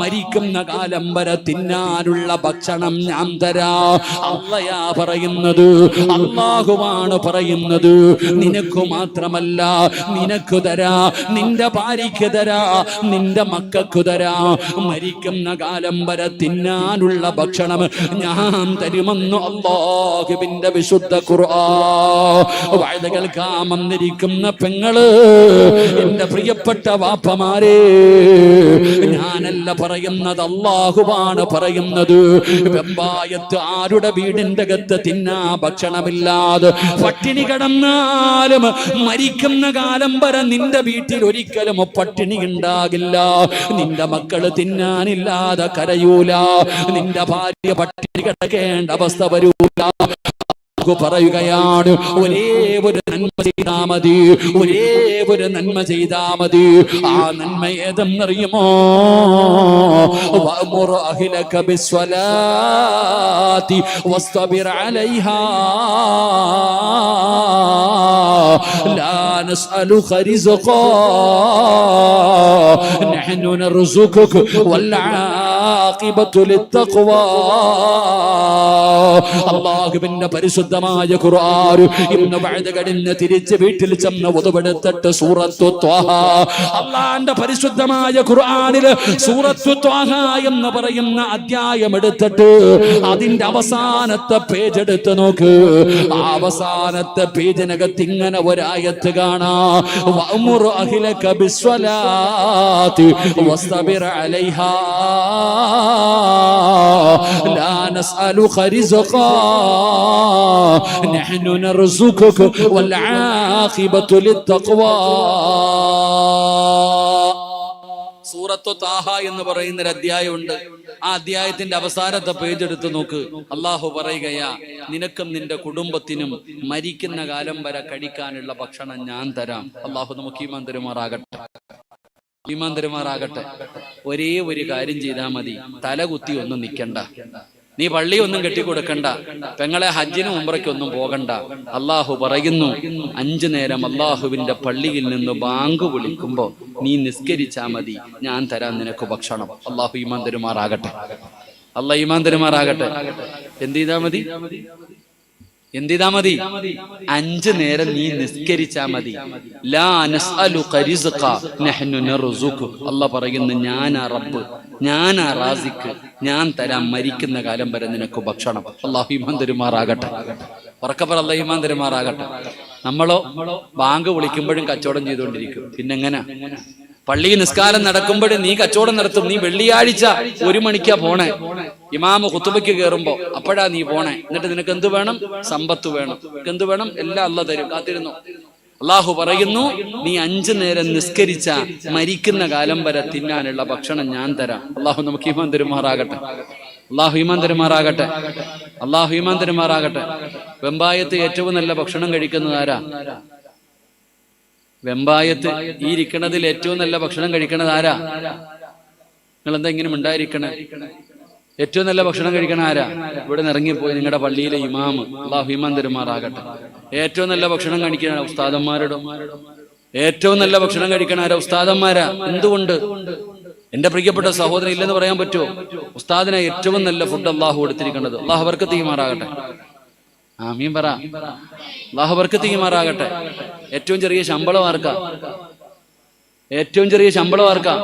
മരിക്കുന്ന കാലം വരെ തിന്നാനുള്ള ഭക്ഷണം ഞാൻ തരാം. അള്ളയാ പറയുന്നത്, അല്ലാഹുവാണ് പറയുന്നത്. നിനക്ക് മാത്രമല്ല, നിനക്ക് തരാ, നിന്റെ ഭാര്യയ്ക്ക് തരാ, നിന്റെ മക്കൾക്ക് തരാ. മരിക്കുന്ന കാലം വരെ തിന്നാനുള്ള ഭക്ഷണം ഞാൻ തരുമെന്ന് അല്ലാഹുവിന്റെ വിശുദ്ധ ഖുർആൻ. വഅദ കേൾക്കാൻ വന്നിരിക്കുന്ന പെങ്ങള്, എന്റെ പ്രിയപ്പെട്ട വാപ്പമാരെ, ഞാനല്ല പറയുന്നത്, അല്ലാഹുവാണ് പറയുന്നത്. വെമ്പായത്ത് ആരുടെ വീടിന്റെ അകത്ത് തിന്നാ ഭക്ഷണമില്ലാതെ പട്ടിണി കിടന്നാലും മരിക്കുന്ന കാലം വരെ നിന്റെ വീട്ടിൽ ഒരിക്കലും പട്ടിണി ഉണ്ടാകില്ല. നിന്റെ മക്കള് തിന്നാനില്ലാതെ കരയൂല, നിന്റെ ഭാര്യ പട്ടിണി കിടക്കേണ്ട അവസ്ഥ വരൂല. പറയുകയാണ്, ഒരേ ഒരു നന്മ ചെയ്താ മതി, ഒരേ ഒരു നന്മ ചെയ്താ മതി. ആ നന്മ ഏതെന്നറിയുമോ? വഅ്മുർ അഹ്ലക ബിസ്സലാത്തി വസ്തബിർ അലൈഹാ ലാ നസ്അലുക റിസ്ഖാ നഹ്നു നർസുകുക വൽ ആഖിബതു ലിത്തഖ്വാ. അല്ലാഹുവിന്റെ പരിശുദ്ധമായ ഖുർആൻ ഇന്ന് ബഅദ കടന്ന് തിരിച്ച് വീട്ടിൽ ചെന്ന് ഉദുവെടുത്തിട്ട് സൂറത്തു ത്വാഹ, അല്ലാഹുവിന്റെ പരിശുദ്ധമായ ഖുർആനിൽ സൂറത്തു ത്വാഹ എന്ന് പറയുന്ന അധ്യായം എടുത്തിട്ട് അതിന്റെ അവസാനത്തെ പേജ് എടുത്ത് നോക്ക്. ആ അവസാനത്തെ പേജിനകത്ത് ഇങ്ങനെ ഒരായത്ത് കാണാം, വഅ്മുർ അഹ്ലക ബിസ്സലാത്തി വസ്തബിർ അലൈഹാ ലാ നസ്അലുക റിസ്ഖാ നഹ്നു നർസുകുക വൽ ആഖിബതു ലിത്തഖ്വാ. സൂറത്തു താഹ എന്ന് പറയുന്ന ഒരു അധ്യായമുണ്ട്. ആ അധ്യായത്തിന്റെ അവസാനത്തെ പേജ് എടുത്ത് നോക്ക്. അള്ളാഹു പറയുകയാ, നിനക്കും നിന്റെ കുടുംബത്തിനും മരിക്കുന്ന കാലം വരെ കഴിക്കാനുള്ള ഭക്ഷണം ഞാൻ തരാം. അള്ളാഹു നമുക്ക് ഈമാൻ തരുമാറാകട്ടെ, ഈമാൻ തരുമാറാകട്ടെ. ഒരേ ഒരു കാര്യം ചെയ്താൽ മതി, തലകുത്തി ഒന്നും നിൽക്കണ്ട, നീ പള്ളി ഒന്നും കെട്ടിക്കൊടുക്കണ്ട, പെങ്ങളെ ഹജ്ജിനും ഉംറയ്ക്കൊന്നും പോകണ്ട. അള്ളാഹു പറയുന്നു, 5 നേരം അള്ളാഹുവിന്റെ പള്ളിയിൽ നിന്ന് ബാങ്ക് വിളിക്കുമ്പോ നീ നിസ്കരിച്ചാ മതി, ഞാൻ തരാൻ നിനക്ക് ഭക്ഷണം. അള്ളാഹു ഈമാൻ തരുമാറാകട്ടെ, അള്ളാഹ് ഈമാൻ തരുമാറാകട്ടെ. എന്ത് ചെയ്താ മതി? എന്ത് ചെയ്താ മതി? 5 നേരം നീ നിസ്കരിച്ചാ മതി. ലാ നസ്അലുക റിസ്ഖ നഹ്നു നർസുകു. അല്ലാഹ് പറയുന്നു, ഞാനാ റബ്ബ്, ഞാനാ റാസിഖ്, ഞാൻ തരാം മരിക്കുന്ന കാലം വരെ നിനക്ക് ഭക്ഷണം. അല്ലാഹു ഈമാൻ തരുമാറാകട്ടെ, ഉറക്കപ്പറ അല്ലാഹു ഈമാൻ തരുമാറാകട്ടെ. നമ്മളോ ബാങ്ക് വിളിക്കുമ്പോഴും കച്ചവടം ചെയ്തുകൊണ്ടിരിക്കും. പിന്നെങ്ങനെ? പള്ളി നിസ്കാരം നടക്കുമ്പോൾ നീ കച്ചവടം നടത്തും. നീ വെള്ളിയാഴ്ച 1 മണിക്കാ പോണേ, ഇമാമ് ഖുതുബയ്ക്ക് കയറുമ്പോ അപ്പോഴാ നീ പോണേ. എന്നിട്ട് നിനക്ക് എന്ത് വേണം? സമ്പത്ത് വേണം. എന്ത് വേണം? എല്ലാം അള്ളാഹ് തരും. കാത്തിരുന്നു. അള്ളാഹു പറയുന്നു, നീ 5 നേരം നിസ്കരിച്ച മരിക്കുന്ന കാലം വരെ തിന്നാനുള്ള ഭക്ഷണം ഞാൻ തരാം. അള്ളാഹു നമുക്ക് ഈമാൻ തരുമാറാകട്ടെ. അള്ളാഹു ഈമാൻ തരുമാറാകട്ടെ. അള്ളാഹു ഈമാൻ തരുമാറാകട്ടെ. വെമ്പായത്ത് ഏറ്റവും നല്ല ഭക്ഷണം കഴിക്കുന്നത് ആരാ? വെമ്പായത്ത് ഈ ഇരിക്കണതിൽ ഏറ്റവും നല്ല ഭക്ഷണം കഴിക്കണത് ആരാ? നിങ്ങൾ എന്താ ഇങ്ങനെ ഉണ്ടായിരിക്കണേ? ഏറ്റവും നല്ല ഭക്ഷണം കഴിക്കണ ആരാ? ഇവിടെ നിന്ന് ഇറങ്ങിപ്പോയി നിങ്ങളുടെ പള്ളിയിലെ ഇമാമ്. അള്ളാഹു ഈമാൻ തരുമാറാകട്ടെ. ഏറ്റവും നല്ല ഭക്ഷണം കഴിക്കണ ഉസ്താദന്മാരുടെ ഏറ്റവും നല്ല ഭക്ഷണം കഴിക്കണ ആരാ? ഉസ്താദന്മാരാ. എന്തുകൊണ്ട്? എന്റെ പ്രിയപ്പെട്ട സഹോദരൻ, ഇല്ലെന്ന് പറയാൻ പറ്റുമോ? ഉസ്താദിനെ ഏറ്റവും നല്ല ഫുഡ് അള്ളാഹു കൊടുത്തിരിക്കുന്നത്. അള്ളാഹു ബർക്കത്ത് ചെയ്യുമാറാകട്ടെ. ആമീൻ പറ. അള്ളാഹു ബർക്കത്ത് ചെയ്യുമാറാകട്ടെ. ഏറ്റവും ചെറിയ ശമ്പളം ആർക്കാ? ഏറ്റവും ചെറിയ ശമ്പളം ആർക്കാ?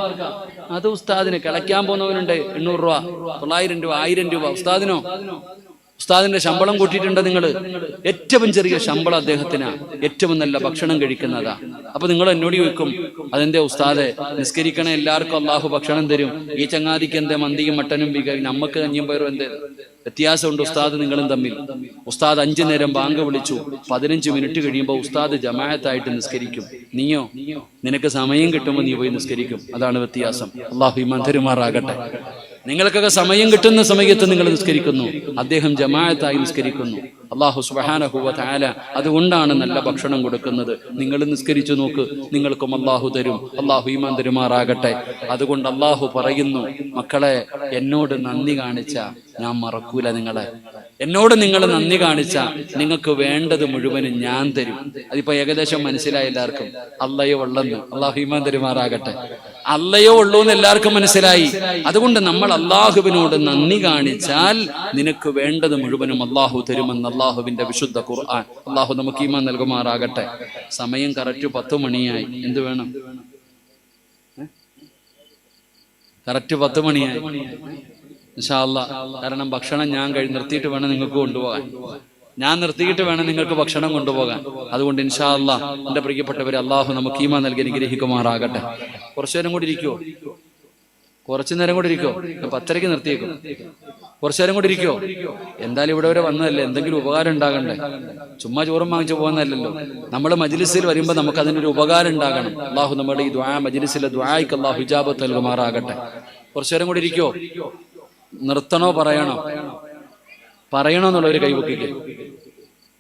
അത് ഉസ്താദിന്. കിളയ്ക്കാൻ പോകുന്നവനുണ്ട് 800 രൂപ, 900 രൂപ, 1000 രൂപ. ഉസ്താദിനോ? ഉസ്താദിന്റെ ശമ്പളം കൂട്ടിയിട്ടുണ്ടോ നിങ്ങൾ? ഏറ്റവും ചെറിയ ശമ്പളം അദ്ദേഹത്തിനാ. ഏറ്റവും നല്ല ഭക്ഷണം കഴിക്കുന്നതാ. അപ്പൊ നിങ്ങൾ എന്നോട് ചോദിക്കും, അതെന്തേ ഉസ്താദെ നിസ്കരിക്കണേ എല്ലാവർക്കും അള്ളാഹു ഭക്ഷണം തരും, ഈ ചങ്ങാതിക്ക് എന്തേ മന്തിയും മട്ടനും നമുക്ക് കഞ്ഞിയും പയറും എന്തേ? വ്യത്യാസമുണ്ട് ഉസ്താദ് നിങ്ങളും തമ്മിൽ. ഉസ്താദ് 5 നേരം ബാങ്ക് വിളിച്ചു, 15 മിനിറ്റ് കഴിയുമ്പോൾ ഉസ്താദ് ജമാഅത്തായിട്ട് നിസ്കരിക്കും. നീയോ? നിനക്ക് സമയം കിട്ടുമ്പോൾ നീ പോയി നിസ്കരിക്കും. അതാണ് വ്യത്യാസം. അള്ളാഹു ഈമാൻ തരുമാറാകട്ടെ. നിങ്ങൾക്കൊക്കെ സമയം കിട്ടുന്ന സമയത്ത് നിങ്ങൾ നിസ്കരിക്കുന്നു, അദ്ദേഹം ജമാഅത്തായി നിസ്കരിക്കുന്നു. അള്ളാഹു സുബ്ഹാനഹു വ തആല അതുകൊണ്ടാണ് നല്ല ഭക്ഷണം കൊടുക്കുന്നത്. നിങ്ങൾ നിസ്കരിച്ചു നോക്ക്, നിങ്ങൾക്കും അള്ളാഹു തരും. അള്ളാഹു ഈമാൻ തരുമാറാകട്ടെ. അതുകൊണ്ട് അള്ളാഹു പറയുന്നു, മക്കളെ എന്നോട് നന്ദി കാണിച്ച ഞാൻ മറക്കൂല നിങ്ങളെ. എന്നോട് നിങ്ങൾ നന്ദി കാണിച്ച നിങ്ങൾക്ക് വേണ്ടത് മുഴുവനും ഞാൻ തരും. അതിപ്പോ ഏകദേശം മനസ്സിലായി എല്ലാവർക്കും. അള്ളയോ ഉള്ളെന്ന്. അള്ളാഹു ഈമാൻ തരുമാറാകട്ടെ. അള്ളയോ ഉള്ളൂ എന്ന് എല്ലാവർക്കും മനസ്സിലായി. അതുകൊണ്ട് നമ്മൾ അള്ളാഹുവിനോട് നന്ദി കാണിച്ചാൽ നിനക്ക് വേണ്ടത് മുഴുവനും അള്ളാഹു തരുമെന്ന് അള്ളാഹുവിന്റെ വിശുദ്ധ ഖുർആൻ. അള്ളാഹു നമുക്ക് ഈമാൻ നൽകുമാറാകട്ടെ. സമയം കറക്റ്റ് 10 മണിയായി. എന്ത് വേണം? കറക്റ്റ് 10 മണിയായി ഇൻഷാ അല്ലാഹ്. കാരണം ഭക്ഷണം ഞാൻ നിർത്തിയിട്ട് വേണം നിങ്ങൾക്ക് കൊണ്ടുപോകാൻ. ഞാൻ നിർത്തിയിട്ട് വേണം നിങ്ങൾക്ക് ഭക്ഷണം കൊണ്ടുപോകാൻ. അതുകൊണ്ട് ഇൻഷാ അല്ലാഹ് എന്റെ പ്രിയപ്പെട്ടവരെ, അള്ളാഹു നമുക്ക് ഈമാൻ നൽകി അനുഗ്രഹിക്കുമാറാകട്ടെ. കുറച്ചു നേരം കൂടി ഇരിക്കുവോ? കുറച്ചു നേരം കൂടി ഇരിക്കോ? 10:30 നിർത്തിയേക്കും. കുറച്ചു നേരം കൂടി ഇരിക്കോ? എന്തായാലും ഇവിടെ വരെ വന്നതല്ലേ, എന്തെങ്കിലും ഉപകാരം ഉണ്ടാകണ്ടേ? ചുമ്മാ ചോറും വാങ്ങിച്ചു പോകുന്നതല്ലല്ലോ. നമ്മൾ മജ്ലിസിൽ വരുമ്പോൾ നമുക്ക് അതിനൊരു ഉപകാരം ഉണ്ടാകണം. അള്ളാഹു നമ്മുടെ ഈ ദുആ മജ്ലിസിലെ ദുആയ്ക്ക് അള്ളാഹു ഇജാബത്ത് നൽകുമാറാകട്ടെ. കുറച്ചു നേരം കൂടി ഇരിക്കോ? നിർത്തണോ പറയണോ? പറയണോ എന്നുള്ള ഒരു കൈവക്കിക്ക്.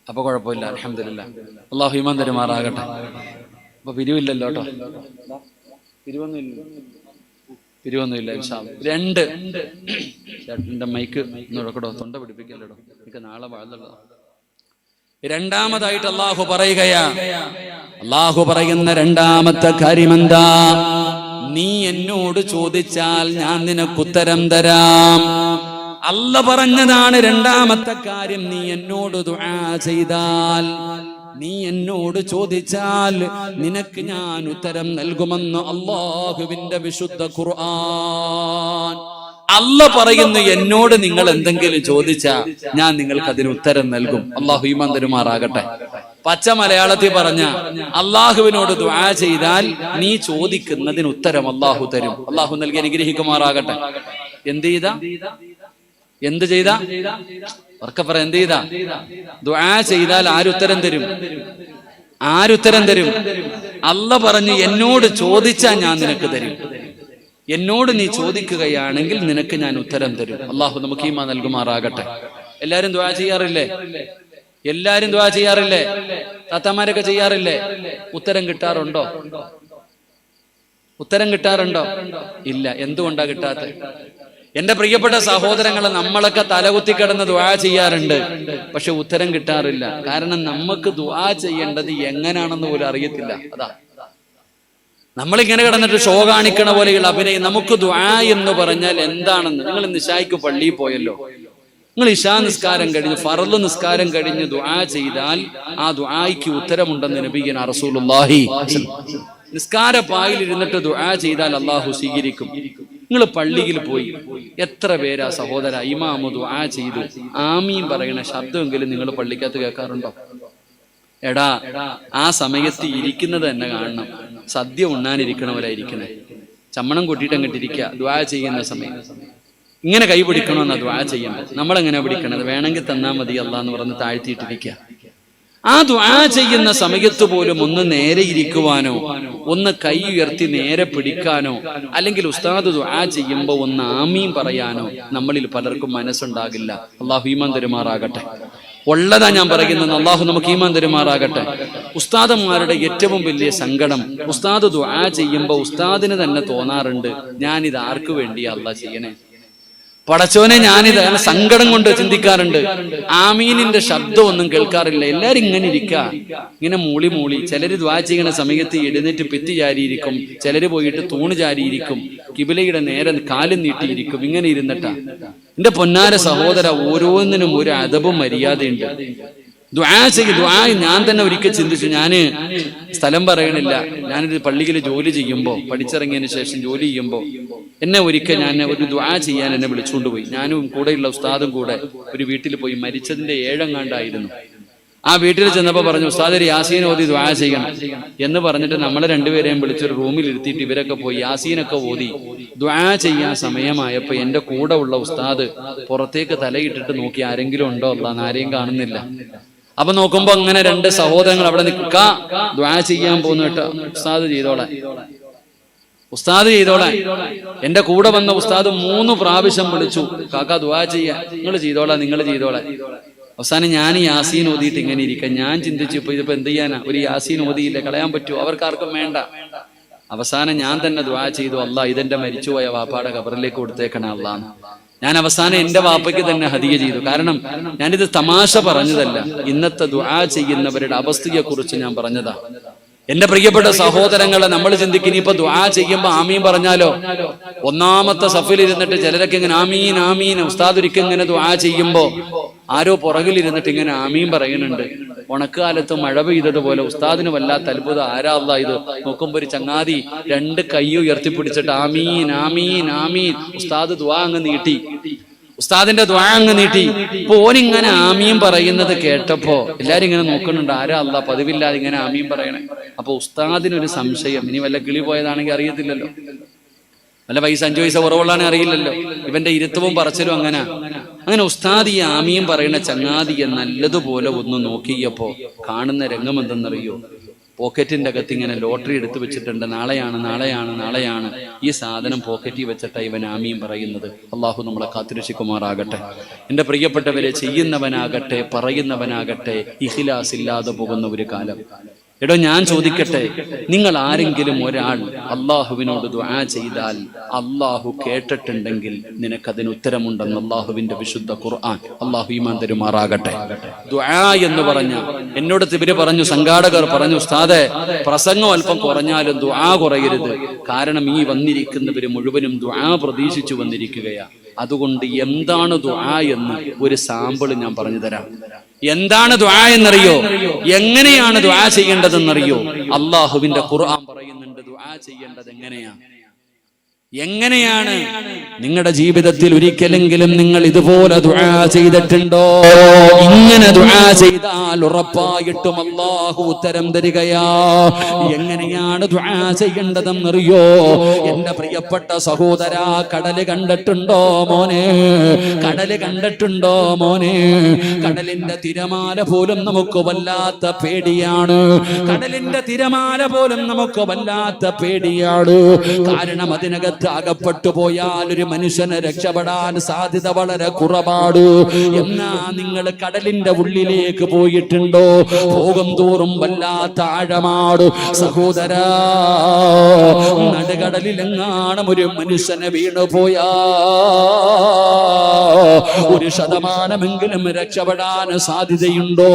അപ്പൊ കുഴപ്പമില്ല, അൽഹംദുലില്ലാ. അള്ളാഹു ഈമാൻ തരുമാറാകട്ടെ. അപ്പൊ പിരിവില്ലല്ലോ കേട്ടോ, പിരിവൊന്നുമില്ല ഇൻഷാ അല്ലാഹ്. 2 ചേട്ടന്റെ മൈക്ക് നോക്കടോ, തൊണ്ട പിടിപ്പിക്കല്ലോ, എനിക്ക് നാളെ വാഴുന്നുള്ളതാ. രണ്ടാമതായിട്ട് അള്ളാഹു പറയുകയാ. അള്ളാഹു പറയുന്ന രണ്ടാമത്തെ കാര്യമെന്താ? നീ എന്നോട് ചോദിച്ചാൽ ഞാൻ നിനക്കുത്തരം തരാം. അല്ല പറഞ്ഞതാണ് രണ്ടാമത്തെ കാര്യം. നീ എന്നോട് ദുആ ചെയ്താൽ, നീ എന്നോട് ചോദിച്ചാൽ നിനക്ക് ഞാൻ ഉത്തരം നൽകുമെന്ന് അല്ലാഹുവിന്റെ വിശുദ്ധ ഖുർആൻ. അല്ല പറയുന്നു, എന്നോട് നിങ്ങൾ എന്തെങ്കിലും ചോദിച്ചാ ഞാൻ നിങ്ങൾക്ക് അതിന് ഉത്തരം നൽകും. അല്ലാഹു ഈമാൻ തരുമാറാകട്ടെ. പച്ച മലയാളത്തിൽ പറഞ്ഞ, അള്ളാഹുവിനോട് ദുആ ചെയ്താൽ നീ ചോദിക്കുന്നതിന് ഉത്തരം അള്ളാഹു തരും. അള്ളാഹു നൽകി അനുഗ്രഹിക്കുമാറാകട്ടെ. എന്ത് ചെയ്താ? എന്ത് ചെയ്താ? ഉറക്കെ പറ. എന്ത് ചെയ്താ? ദുആ ചെയ്താൽ ആരുത്തരം തരും? ആരുത്തരം തരും? അല്ല പറഞ്ഞു, എന്നോട് ചോദിച്ചാൽ ഞാൻ നിനക്ക് തരും. എന്നോട് നീ ചോദിക്കുകയാണെങ്കിൽ നിനക്ക് ഞാൻ ഉത്തരം തരും. അള്ളാഹു നമുക്ക് ഈമാൻ നൽകുമാറാകട്ടെ. എല്ലാരും ദുആ ചെയ്യാറില്ലേ? എല്ലാരും ദുആ ചെയ്യാറില്ലേ? താത്തമാരൊക്കെ ചെയ്യാറില്ലേ? ഉത്തരം കിട്ടാറുണ്ടോ? ഉത്തരം കിട്ടാറുണ്ടോ? ഇല്ല. എന്തുകൊണ്ടാ കിട്ടാത്തത്? എന്റെ പ്രിയപ്പെട്ട സഹോദരങ്ങളെ, നമ്മളൊക്കെ തലകുത്തി കിടന്ന് ദുആ ചെയ്യാറുണ്ട്, പക്ഷെ ഉത്തരം കിട്ടാറില്ല. കാരണം നമുക്ക് ദുആ ചെയ്യേണ്ടത് എങ്ങനെയാണെന്ന് പോലും അറിയത്തില്ല. അതാ നമ്മളിങ്ങനെ കിടന്നിട്ട് ഷോ കാണിക്കണ പോലെയുള്ള അഭിനയം. നമുക്ക് ദുആ എന്ന് പറഞ്ഞാൽ എന്താണെന്ന്, നിങ്ങൾ നിശായ്ക്ക് പള്ളിയിൽ പോയല്ലോ, നിങ്ങൾ ഇശാ നിസ്കാരം കഴിഞ്ഞ് ഫർള് നിസ്കാരം കഴിഞ്ഞ് ദുആ ചെയ്താൽ ആ ദുആയ്ക്ക് ഉത്തരമുണ്ടെന്ന് നബിയുനാ റസൂലുള്ളാഹി. നിസ്കാര പായിൽ ഇരുന്നിട്ട് ദുആ ചെയ്താൽ അള്ളാഹു സ്വീകരിക്കും. നിങ്ങൾ പള്ളിയിൽ പോയി എത്ര പേരാ സഹോദര ഇമാമു ദുആ ചെയ്തു ആമീൻ പറയണ ശബ്ദമെങ്കിലും നിങ്ങൾ പള്ളിക്കകത്ത് കേൾക്കാറുണ്ടോ? എടാ, ആ സമയത്ത് ഇരിക്കുന്നത് തന്നെ കാണണം. സദ്യ ഉണ്ണാനിരിക്കണവരായിരിക്കണേ. ചമ്മണം കൂട്ടിയിട്ട് അങ്ങോട്ടിരിക്കുക ദുആ ചെയ്യുന്ന സമയം. ഇങ്ങനെ കൈ പിടിക്കണമെന്നാ ദുആ ചെയ്യുമ്പോൾ. നമ്മളെങ്ങനെ പിടിക്കണത്? വേണമെങ്കിൽ തന്നാ മതി അല്ലാഹ് എന്ന് പറഞ്ഞ് താഴ്ത്തിയിട്ടിരിക്കുക. ആ ദുആ ചെയ്യുന്ന സമയത്ത് പോലും ഒന്ന് നേരെ ഇരിക്കുവാനോ, ഒന്ന് കൈ ഉയർത്തി നേരെ പിടിക്കാനോ, അല്ലെങ്കിൽ ഉസ്താദ് ദുആ ചെയ്യുമ്പോൾ ഒന്ന് ആമീൻ പറയാനോ നമ്മളിൽ പലർക്കും മനസ്സുണ്ടാകില്ല. അല്ലാഹു ഈമാൻ തരുമാറാകട്ടെ. ഉള്ളതാ ഞാൻ പറയുന്നത്. അല്ലാഹു നമുക്ക് ഈമാൻ തരുമാറാകട്ടെ. ഉസ്താദന്മാരുടെ ഏറ്റവും വലിയ സങ്കടം, ഉസ്താദ് ദുആ ചെയ്യുമ്പോൾ ഉസ്താദിന് തന്നെ തോന്നാറുണ്ട്, ഞാനിത് ആർക്ക് വേണ്ടിയാ അല്ലാഹ് ചെയ്യണേ, പടച്ചോനെ ഞാനിത്. അങ്ങനെ സങ്കടം കൊണ്ട് ചിന്തിക്കാറുണ്ട്. ആമീനിന്റെ ശബ്ദം ഒന്നും കേൾക്കാറില്ല. എല്ലാരും ഇങ്ങനെ ഇരിക്കുക, ഇങ്ങനെ മൂളി. ചിലര് ദുആ ചെയ്യണ സമയത്ത് എഴുന്നേറ്റ് ഭിത്തി ചാരിയിരിക്കും, ചിലര് പോയിട്ട് തൂണ് ചാരിയിരിക്കും, കിബിലയുടെ നേരെ കാലും നീട്ടിയിരിക്കും. ഇങ്ങനെ ഇരുന്നിട്ടാ. എന്റെ പൊന്നാര സഹോദര, ഓരോന്നിനും ഒരു അദബും മര്യാദയുണ്ട്. ദുആ ചെയ്യും. ദുആ ഞാൻ തന്നെ ഒരിക്കൽ ചിന്തിച്ചു. ഞാന് സ്ഥലം പറയണില്ല, ഞാനൊരു പള്ളിയിൽ ജോലി ചെയ്യുമ്പോൾ, പഠിച്ചിറങ്ങിയതിന് ശേഷം ജോലി ചെയ്യുമ്പോൾ എന്നെ ഒരിക്കൽ ഞാൻ ഒരു ദുആ ചെയ്യാൻ എന്നെ വിളിച്ചുകൊണ്ട് പോയി. ഞാനും കൂടെയുള്ള ഉസ്താദും കൂടെ ഒരു വീട്ടിൽ പോയി. മരിച്ചതിന്റെ 7 ആ വീട്ടിൽ ചെന്നപ്പോൾ പറഞ്ഞു, ഉസ്താദ് യാസീൻ ഓതി ദുആ ചെയ്യണം എന്ന് പറഞ്ഞിട്ട് നമ്മളെ രണ്ടുപേരെയും വിളിച്ചൊരു റൂമിൽ ഇരുത്തിയിട്ട് ഇവരൊക്കെ പോയി യാസീനൊക്കെ ഓതി ദുആ ചെയ്യാൻ സമയമായപ്പോ എന്റെ കൂടെ ഉള്ള ഉസ്താദ് പുറത്തേക്ക് തലയിട്ടിട്ട് നോക്കി, ആരെങ്കിലും ഉണ്ടോ അല്ലാഹ്, ആരെയും കാണുന്നില്ല. അപ്പൊ നോക്കുമ്പോ അങ്ങനെ 2 സഹോദരങ്ങൾ അവിടെ നിൽക്ക, ദുആ ചെയ്യാൻ പോകുന്നു കേട്ടോ. ഉസ്താദ് ചെയ്തോളാൻ എന്റെ കൂടെ വന്ന ഉസ്താദ് 3 പ്രാവശ്യം വിളിച്ചു, കാക്ക ദുആ ചെയ്യാ, നിങ്ങൾ ചെയ്തോളാം. അവസാനം ഞാൻ യാസീൻ ഓതിയിട്ട് ഇങ്ങനെ ഇരിക്കാം. ഞാൻ ചിന്തിച്ചു, ഇതിപ്പോ എന്ത് ചെയ്യാനാ, ഒരു യാസീൻ ഓതിയില്ല, കളയാൻ പറ്റുമോ, അവർക്കാർക്കും വേണ്ട. അവസാനം ഞാൻ തന്നെ ദുആ ചെയ്തു, അല്ലാഹ് ഇതെന്റെ മരിച്ചുപോയ വാപ്പാടെ ഖബറിലേക്ക് കൊടുത്തേക്കണേ അല്ലാഹ്. ഞാൻ അവസാനം എന്റെ വാപ്പയ്ക്ക് തന്നെ ഹദിയ ചെയ്തു. കാരണം ഞാനിത് തമാശ പറഞ്ഞതല്ല, ഇന്നത്തെ ദുആ ചെയ്യുന്നവരുടെ അവസ്ഥയെ കുറിച്ച് ഞാൻ പറഞ്ഞതാ. എന്റെ പ്രിയപ്പെട്ട സഹോദരങ്ങളെ, നമ്മൾ ചിന്തിക്കും ഇനിയിപ്പോ ദുആ ചെയ്യുമ്പോ ആമീൻ പറഞ്ഞാലോ. ഒന്നാമത്തെ സഫിൽ ഇരുന്നിട്ട് ചിലരൊക്കെ ഇങ്ങനെ ആമീൻ ആമീൻ, ഉസ്താദ് ഒരിക്കൽ ഇങ്ങനെ ദുആ ചെയ്യുമ്പോ ആരോ പുറകിൽ ഇരുന്നിട്ട് ഇങ്ങനെ ആമീൻ പറയുന്നുണ്ട്. ഉണക്കാലത്ത് മഴ പെയ്തതുപോലെ ഉസ്താദിന് വല്ലാത്ത അത്ഭുതം. ആരാ അല്ലാഹ് ഇത്? നോക്കുമ്പോ ഒരു ചങ്ങാതി 2 കൈ ഉയർത്തിപ്പിടിച്ചിട്ട് ആമീൻ ആമീൻ ആമീൻ. ഉസ്താദ് ദുആ അങ്ങ് നീട്ടി, ഉസ്താദിന്റെ ദുആ അങ്ങ് നീട്ടി. ഓനിങ്ങനെ ആമീൻ പറയുന്നത് കേട്ടപ്പോ എല്ലാരും ഇങ്ങനെ നോക്കുന്നുണ്ട്, ആരാ അല്ലാഹ് പതിവില്ലാതെ ഇങ്ങനെ ആമീൻ പറയണേ. അപ്പൊ ഉസ്താദിനൊരു സംശയം, ഇനി വല്ല കിളി പോയതാണെങ്കിൽ അറിയത്തില്ലല്ലോ, വല്ല പൈസ 5 പൈസ കുറവുള്ളാണെങ്കിൽ അറിയില്ലല്ലോ. ഇവന്റെ ഇരുത്തവും പറച്ചിലും അങ്ങനെ ഉസ്താദ് ഈ ആമീൻ പറയുന്ന ചങ്ങാതിയെ നല്ലതുപോലെ ഒന്ന് നോക്കിയപ്പോ കാണുന്ന രംഗം എന്തെന്നറിയോ? പോക്കറ്റിന്റെ അകത്ത് ഇങ്ങനെ ലോട്ടറി എടുത്തു വെച്ചിട്ടുണ്ട്. നാളെയാണ് ഈ സാധനം പോക്കറ്റിൽ വെച്ചിട്ടാണ് ഇവൻ ആമീൻ പറയുന്നത്. അള്ളാഹു നമ്മളെ കാത്തിരക്ഷിക്കുമാറാകട്ടെ. എന്റെ പ്രിയപ്പെട്ടവരെ, ചെയ്യുന്നവനാകട്ടെ പറയുന്നവനാകട്ടെ ഇഖ്ലാസ് ഇല്ലാതെ പോകുന്ന ഒരു കാലം. എടോ ഞാൻ ചോദിക്കട്ടെ, നിങ്ങൾ ആരെങ്കിലും ഒരാൾ അള്ളാഹുവിനോട് ദുആ ചെയ്താൽ അള്ളാഹു കേട്ടിട്ടുണ്ടെങ്കിൽ നിനക്കതിന് ഉത്തരമുണ്ടെന്ന് അള്ളാഹുവിന്റെ വിശുദ്ധ ഖുർആൻ. അള്ളാഹു ഈമാൻ തരുമാറാകട്ടെ. ദുആ എന്ന് പറഞ്ഞ എന്നോട് ഇവര് പറഞ്ഞു, സംഘാടകർ പറഞ്ഞു, ഉസ്താദേ പ്രസംഗം അല്പം കുറഞ്ഞാലും ദുആ കുറയരുത്. കാരണം ഈ വന്നിരിക്കുന്നവര് മുഴുവനും ദുആ പ്രതീക്ഷിച്ചു വന്നിരിക്കുകയാണ്. അതുകൊണ്ട് എന്താണ് ദുആ എന്ന് ഒരു സാമ്പിൾ ഞാൻ പറഞ്ഞു തരാം. എന്താണ് ദുആ എന്നറിയോ? എങ്ങനെയാണ് ദുആ ചെയ്യേണ്ടതെന്നറിയോ? അള്ളാഹുവിന്റെ ഖുർആൻ പറയുന്നുണ്ട് ദുആ ചെയ്യേണ്ടത് എങ്ങനെയാണ്. നിങ്ങളുടെ ജീവിതത്തിൽ ഒരിക്കലെങ്കിലും നിങ്ങൾ ഇതുപോലെ ദുആ ചെയ്തിട്ടുണ്ടോ? ഇങ്ങനെ ദുആ ചെയ്താൽ ഉറപ്പായിട്ടും അല്ലാഹു ഉത്തരം തരികയാ. എങ്ങനെയാണ് ദുആ ചെയ്യേണ്ടതെന്നറിയോ? എന്റെ പ്രിയപ്പെട്ട സഹോദരാ, കടല് കണ്ടിട്ടുണ്ടോ മോനെ? കടലിന്റെ തിരമാല പോലും നമുക്ക് വല്ലാത്ത പേടിയാണ്. കാരണം അതിനകത്ത് അകപ്പെട്ടു പോയാൽ ഒരു മനുഷ്യനെ രക്ഷപ്പെടാൻ സാധ്യത വളരെ കുറവാണ്. എന്നാ നിങ്ങൾ കടലിന്റെ ഉള്ളിലേക്ക് പോയിട്ടുണ്ടോ? പോകും തോറും വല്ലാത്ത ആഴമാണ് സഹോദരാ. നടുകടലിലെങ്ങാനും ഒരു മനുഷ്യനെ വീണുപോയാ 1% രക്ഷപ്പെടാൻ സാധ്യതയുണ്ടോ?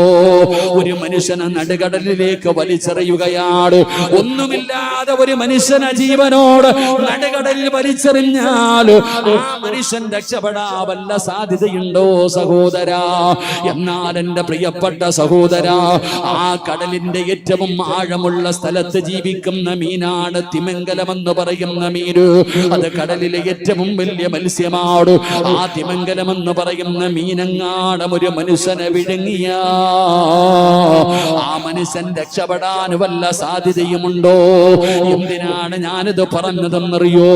ഒരു മനുഷ്യനെ നടുകടലിലേക്ക് വലിച്ചെറിയുകയാണ്. ഒന്നുമില്ലാതെ ഒരു മനുഷ്യനെ ജീവനോട് നടുകടലിൽ കടലിൽ വലിച്ചെറിഞ്ഞാൽ ആ മനുഷ്യൻ രക്ഷപ്പെടാൻ വല്ല സാധ്യതയുണ്ടോ സഹോദരാ? എന്നാൽ എന്റെ പ്രിയപ്പെട്ട സഹോദരാ, ആ കടലിന്റെ ഏറ്റവും ആഴമുള്ള സ്ഥലത്ത് ജീവിക്കുന്ന മീനാണ് തിമിംഗലം എന്ന് പറയുന്ന മീന്. അത് കടലിലെ ഏറ്റവും വലിയ മത്സ്യമാണ്. ആ തിമിംഗലം എന്ന് പറയുന്ന മീനെങ്ങാനും ഒരു മനുഷ്യനെ വിഴുങ്ങിയ ആ മനുഷ്യൻ രക്ഷപ്പെടാൻ വല്ല സാധ്യതയുമുണ്ടോ? എന്തിനാണ് ഞാനിത് പറഞ്ഞതെന്നറിയോ?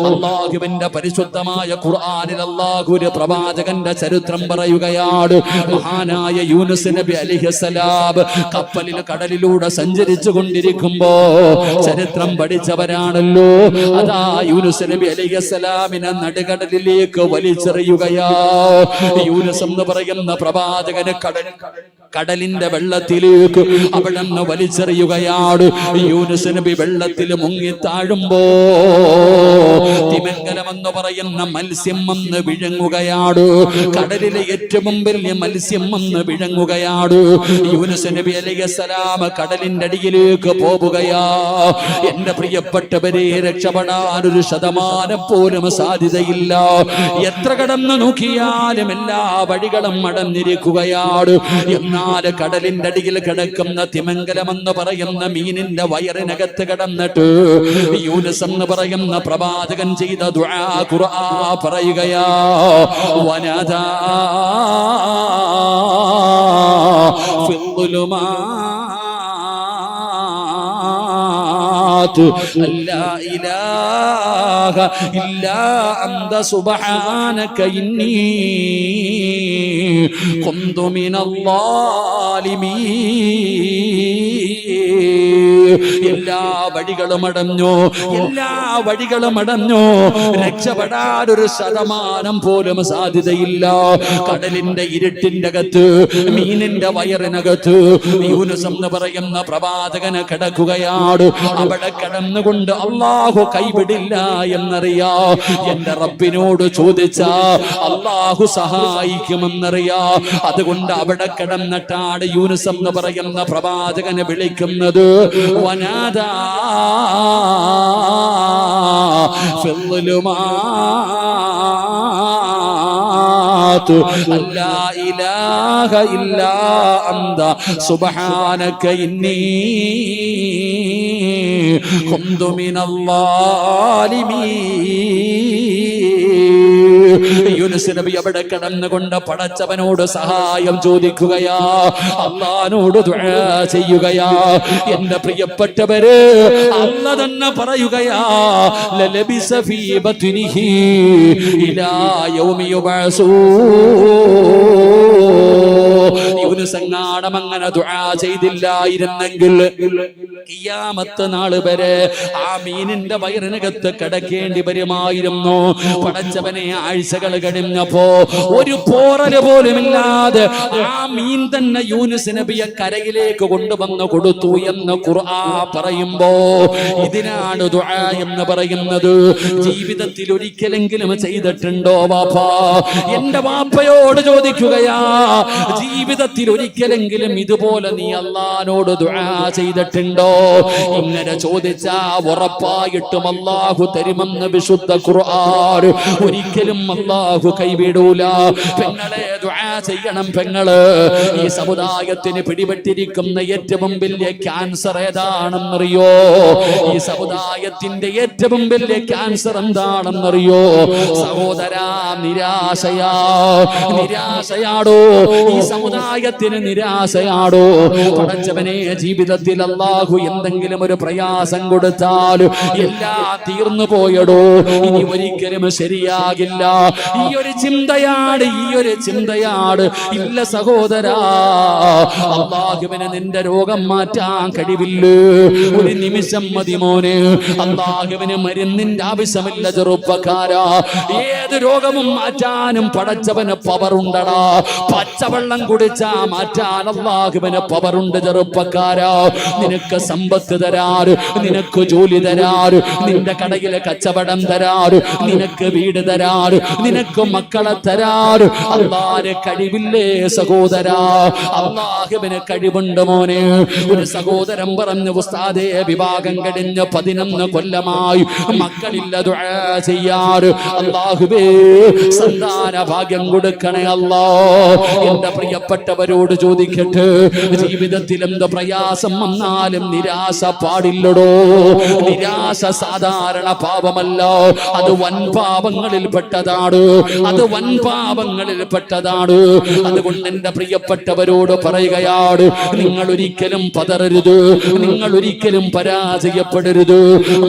അല്ലാഹുവിന്റെ പരിശുദ്ധമായ ഖുർആനിൽ അല്ലാഹു ഒരു പ്രവാചകന്റെ ചരിത്രം പറയുകയാണ്. മഹാനായ യൂനുസ് നബി അലൈഹിസ്സലാം കപ്പലിൽ കടലിലൂടെ സഞ്ചരിച്ചു കൊണ്ടിരിക്കുമ്പോ ചരിത്രം പഠിച്ചവരാണല്ലോ. അതാ യൂനുസ് നബി അലൈഹിസ്സലാമിനെ നടുകടലിലേക്ക് വലിച്ചെറിയുകയാ. യൂനുസ് എന്ന് പറയുന്ന പ്രവാചകന് കടലിന്റെ വെള്ളത്തിലേക്ക് അവിടെ നിന്ന് വലിച്ചെറിയുകയാണ്. യൂനുസ് നബി വെള്ളത്തിൽ മുങ്ങി താഴുമ്പോ തിമിംഗലം എന്ന് പറയുന്ന മത്സ്യം വന്ന് വിഴുങ്ങുകയാണ്. കടലിലെ ഏറ്റവും വലിയ മത്സ്യം വന്ന് വിഴുങ്ങുകയാണ്. യൂനുസ് നബി അലൈഹിസ്സലാം കടലിന്റെ അടിയിലേക്ക് പോവുകയാ. എന്റെ പ്രിയപ്പെട്ടവരെ, രക്ഷപ്പെടാൻ ഒരു ശതമാനം പോലും സാധ്യതയില്ല. എത്ര കടന്നു നോക്കിയാലും എല്ലാ വഴികളും അടഞ്ഞിരിക്കുകയാണ്. എന്നാൽ കടലിന്റെ അടിയിൽ കിടക്കുന്ന തിമിംഗലം എന്ന് പറയുന്ന മീനിന്റെ വയറിനകത്ത് കിടന്നിട്ട് യൂനുസ് എന്ന് പറയുന്ന പ്രവാചകൻ ചെയ്ത ദുആ ഖുർആൻ പറയുകയാ. വനദാ ഫിൽ ദുലുമാത് ലാ ഇലാഹ ഇല്ലാ അന്ത സുബ്ഹാനക ഇന്നി കുന്തു മിനൽ ളാലിമീൻ. എല്ലാ വഴികളും അടഞ്ഞു, എല്ലാ വഴികളും അടഞ്ഞു. രക്ഷപ്പെടാൻ ഒരു ശതമാനം പോലും സാധ്യതയില്ല. കടലിന്റെ ഇരുട്ടിന്റെ അകത്ത്, മീനിന്റെ വയറിനകത്ത് യൂനുസ് എന്ന് പറയുന്ന പ്രവാചകന് കിടക്കുകയാണ്. അവിടെ കിടന്നുകൊണ്ട് അല്ലാഹു കൈവിടില്ല എന്നറിയാ. എന്റെ റബ്ബിനോട് ചോദിച്ചാ അല്ലാഹു സഹായിക്കുമെന്നറിയാ. അതുകൊണ്ട് അവിടെ കിടന്നിട്ടാണ് യൂനുസ് എന്ന് പറയുന്ന പ്രവാചകനെ വിളിക്കുന്നത്. വനാദാ ഫിൽ ദുലുമാത് ലാ ഇലാഹ ഇല്ലാ അന്ത സുബ്ഹാനക ഇന്നി കുന്തു മിനൽ ളാലിമീൻ. യൂനുസ് നബി അവിടെ കിടന്നുകൊണ്ട് പടച്ചവനോട് സഹായം ചോദിക്കുകയാ, അല്ലാഹുവോട് ദുആ ചെയ്യുകയാ. എന്റെ പ്രിയപ്പെട്ടവര്, അല്ലാഹു തന്നെ പറയുകയാ, ലലബിസ ഫീ ബത്നിഹി ഇലാ യൗമി യുബഅസൂൻ. യൂനുസ് എങ്ങാനും അങ്ങനെ ദുആ ചെയ്തില്ലായിരുന്നെങ്കിൽ ഖിയാമത്ത് നാൾ വരെ ആ മീനിന്റെ വയറിനകത്ത് കിടക്കേണ്ടി വരുമായിരുന്നു. പടച്ചവനെ, ആഴ്ചകൾ കഴിഞ്ഞപ്പോ ഒരു പോറല് പോലുമില്ലാതെ ആ മീൻ തന്നെ യൂനുസ് നബിയെ കരയിലേക്ക് കൊണ്ടുവന്ന് കൊടുത്തു എന്ന് ഖുർആൻ പറയുമ്പോ ഇതിനാണ് ദുആ എന്ന് പറയുന്നത്. ജീവിതത്തിൽ ഒരിക്കലെങ്കിലും ചെയ്തിട്ടുണ്ടോ വാപ്പാ? എന്റെ വാപ്പയോട് ചോദിക്കുകയാ, ജീവിതത്തിൽ ഒരിക്കലെങ്കിലും ഇതുപോലെ നീ അല്ലാഹുവോട് ദുആ ചെയ്തിട്ടുണ്ടോ? ഇങ്ങനെ ചോദിച്ചാ ഉറപ്പായിട്ടും അല്ലാഹു തരുമെന്ന് വിശുദ്ധ ഖുർആൻ. ഒരിക്കലും അല്ലാഹു കൈവിടൂല. പെങ്ങളെ, ദുആ ചെയ്യണം പെങ്ങള്. ഈ സമുദായത്തിന് പിടിപെട്ടിരിക്കുന്ന ഏറ്റവും വലിയ ക്യാൻസർ ഏതാണെന്നറിയോ? ഈ സമുദായത്തിന്റെ ഏറ്റവും വലിയ ക്യാൻസർ എന്താണെന്നറിയോ സഹോദരാ? നിരാശയാ. നിരാശയാടോ ഈ സമുദായത്തിന്, നിരാശയാടോ. പടച്ചവനെ, ജീവിതത്തിൽ അല്ലാഹു എന്തെങ്കിലും ഒരു പ്രയാസം കൊടുത്താൽ എല്ലാം തീർന്നു പോയടോ, ഇനി ഒരിക്കലും ശരിയാകില്ല. ഈ ഒരു ചിന്തയാണ്, ഈ ഒരു ചിന്തയാണ്. ഇല്ല സഹോദരാ, അല്ലാഹുവിന് നിന്റെ രോഗം മാറ്റാൻ കഴിവില്ല. ഒരു നിമിഷം മതി മോനെ. അല്ലാഹുവിന് മരുന്നിന്റെ ആവശ്യമില്ല ചെറുപ്പക്കാരാ. ഏത് രോഗവും മാറ്റാനും പടച്ചവന് പവർ ഉണ്ടടാ. പച്ചവെള്ളം കുടിച്ചാ മാറ്റാൻ അള്ളാഹുവിന് പവറുണ്ട് ചെറുപ്പക്കാരാ. നിനക്ക് സമ്പത്ത് തരാറ്, നിനക്ക് ജോലി തരാറ്, നിന്റെ കടയിലെ കച്ചവടം തരാറ്, നിനക്ക് വീട് തരാറ്, നിനക്ക് മക്കളെ തരാറ്. അള്ളാഹുവിന് കഴിവില്ലേ സഹോദരാ? അള്ളാഹുവിന് കഴിവുണ്ട് മോനെ. ഒരു സഹോദരൻ പറഞ്ഞു, ഉസ്താദേ വിവാഹം കഴിഞ്ഞ് 11 കൊല്ലമായി മക്കളില്ല, ദുആ ചെയ്യാറ്. അല്ലാഹുവേ സന്താന ഭാഗ്യം കൊടുക്കണേ അല്ലാ. എന്റെ പ്രിയപ്പെട്ടവരോട് ചോദിക്കട്ടെ, ജീവിതത്തിൽ എന്ത് പ്രയാസം വന്നാലും നിരാശ പാടില്ലടോ. നിരാശ സാധാരണ പാപമല്ല, അത് വൻ പാപങ്ങളിൽ പെട്ടതാണ്. അത് വൻ പാപങ്ങളിൽ പെട്ടതാണ്. അതുകൊണ്ട് എന്റെ പ്രിയപ്പെട്ടവരോട് പറയുകയാണ്, നിങ്ങൾ ഒരിക്കലും പതറരുത്, നിങ്ങൾ ഒരിക്കലും പരാജയപ്പെടരുത്.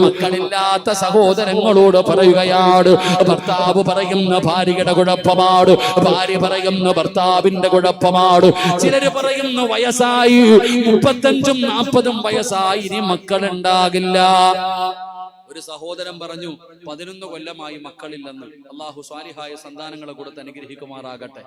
മക്കളില്ലാത്ത സഹോദരങ്ങളോട് പറയുകയാണ്, ഭർത്താവ് പറയുന്ന ഭാര്യയുടെ കുഴപ്പമാണ്, ഭാര്യ പറയുന്ന ഭർത്താവിന്റെ കുഴപ്പമാണ്. ചിലര് പറയുന്ന വയസ്സായി 35ഉം 40ഉം വയസ്സായി ഇനി മക്കളുണ്ടാകില്ല. ഒരു സഹോദരൻ പറഞ്ഞു 11 കൊല്ലമായി മക്കളില്ലെന്ന്. അള്ളാഹു സ്വാലിഹായ സന്താനങ്ങളെ കൊടുത്ത് അനുഗ്രഹിക്കുമാറാകട്ടെ.